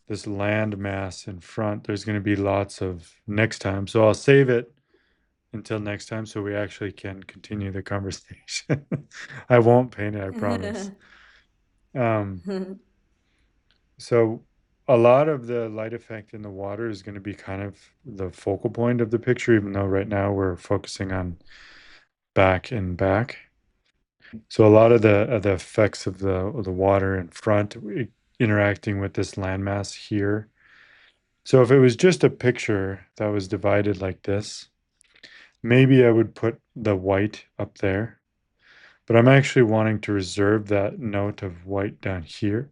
this land mass in front. There's gonna be lots of next time. So I'll save it until next time so we actually can continue the conversation. I won't paint it, I promise. Um, so a lot of the light effect in the water is going to be kind of the focal point of the picture, even though right now we're focusing on back and back. So a lot of the effects of the water in front interacting with this landmass here. So if it was just a picture that was divided like this, maybe I would put the white up there. But I'm actually wanting to reserve that note of white down here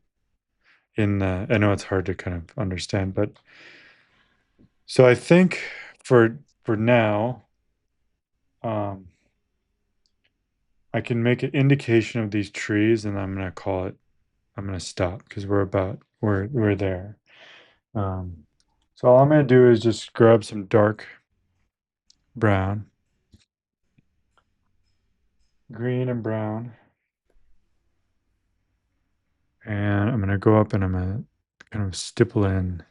in the, I know it's hard to kind of understand, but so I think for now, um, I can make an indication of these trees and I'm gonna call it, I'm gonna stop because we're there. Um, so all I'm gonna do is just grab some dark brown, green and brown, and I'm gonna go up and I'm gonna kind of stipple in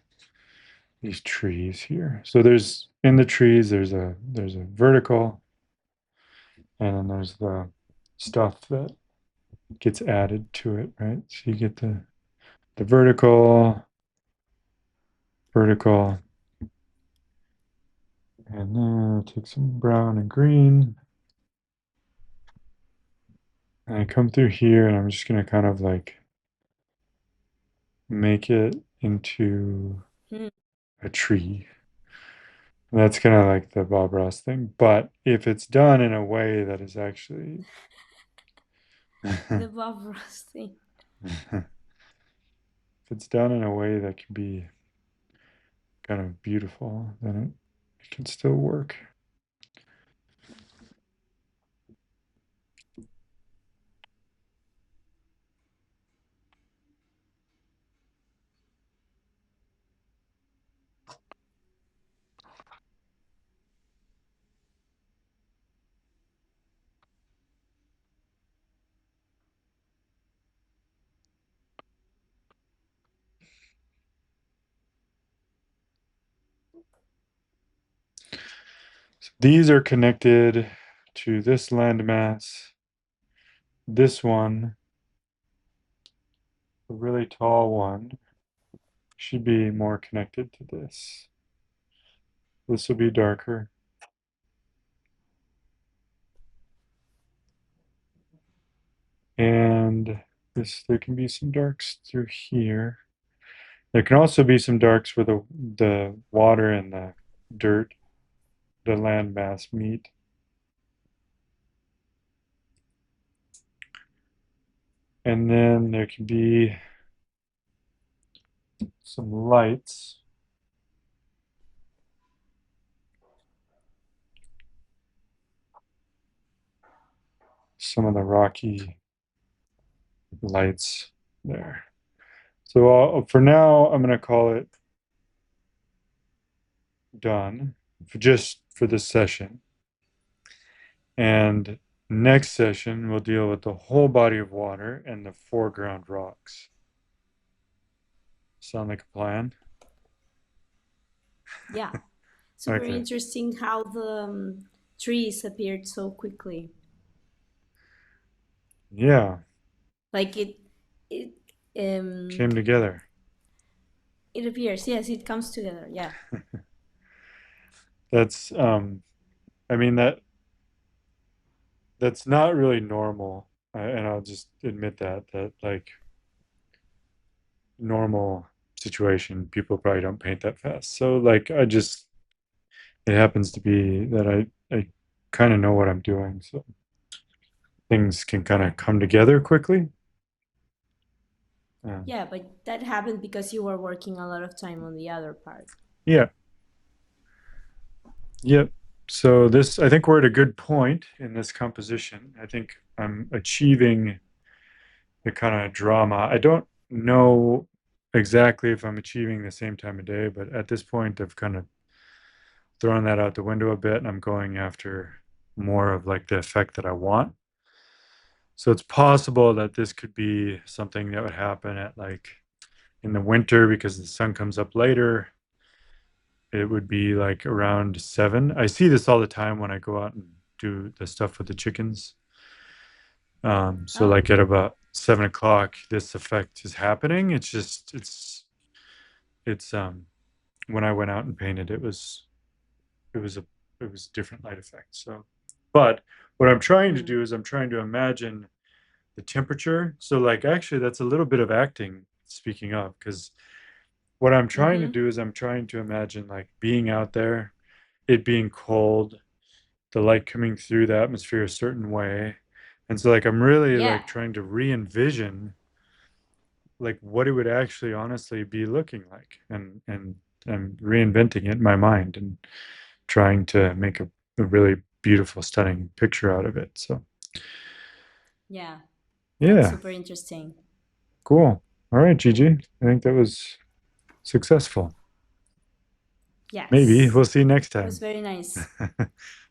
these trees here. So there's in the trees, there's a vertical, and then there's the stuff that gets added to it, right? So you get the vertical, vertical, and then I take some brown and green, and I come through here, and I'm just gonna kind of like make it into a tree. And that's kind of like the Bob Ross thing. But if it's done in a way that is actually The Bob Ross thing. if it's done in a way that can be kind of beautiful, then it can still work. So these are connected to this landmass. This one, the really tall one, should be more connected to this. This will be darker. And this, there can be some darks through here. There can also be some darks where the water and the dirt, the landmass meet. And then there can be some lights. some of the rocky lights there. So for now, I'm going to call it done for just for this session. And next session, we'll deal with the whole body of water and the foreground rocks. Sound like a plan? Yeah. Super Okay. interesting how the trees appeared so quickly. Yeah, Like it, came um, together. it appears. Yes, it comes together. Yeah. That's I mean that's not really normal. And I'll just admit that like normal situation, people probably don't paint that fast. So like I just it happens to be that I kind of know what I'm doing, so things can kind of come together quickly. Um, Yeah, but that happened because you were working a lot of time on the other part. yeah, yep. So this, I think we're at a good point in this composition. I think I'm achieving the kind of drama. I don't know exactly if I'm achieving the same time of day, but at this point, I've kind of thrown that out the window a bit, and I'm going after more of like the effect that I want. So it's possible that this could be something that would happen at like in the winter because the sun comes up later. It would be like around 7. I see this all the time when I go out and do the stuff with the chickens. So Oh, like at about 7 o'clock, this effect is happening. It's just it's when I went out and painted, it was a it was a different light effect. So, but what I'm trying to mm. do is I'm trying to imagine the temperature. So like actually that's a little bit of acting speaking of, because what I'm trying to Mm-hmm. do is I'm trying to imagine like being out there, it being cold, the light coming through the atmosphere a certain way. And so like I'm really Yeah, like trying to re-envision like what it would actually honestly be looking like, and I'm reinventing it in my mind and trying to make a really beautiful, stunning picture out of it. So yeah, that's yeah, super interesting. cool. All right, Gigi. I think that was successful. Maybe Yes, we'll see you next it was time. very nice.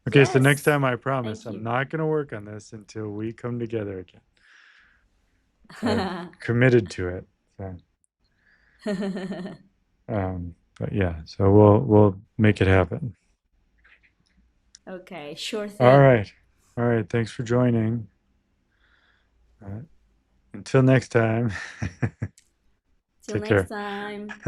Okay, so next Yes, time I promise thank I'm you. not going to work on this until we come together again. I've committed to it. So, but yeah, so we'll make it happen. Okay, sure All thing. right. All right. Thanks for joining. Until next time. Till Take next care. time.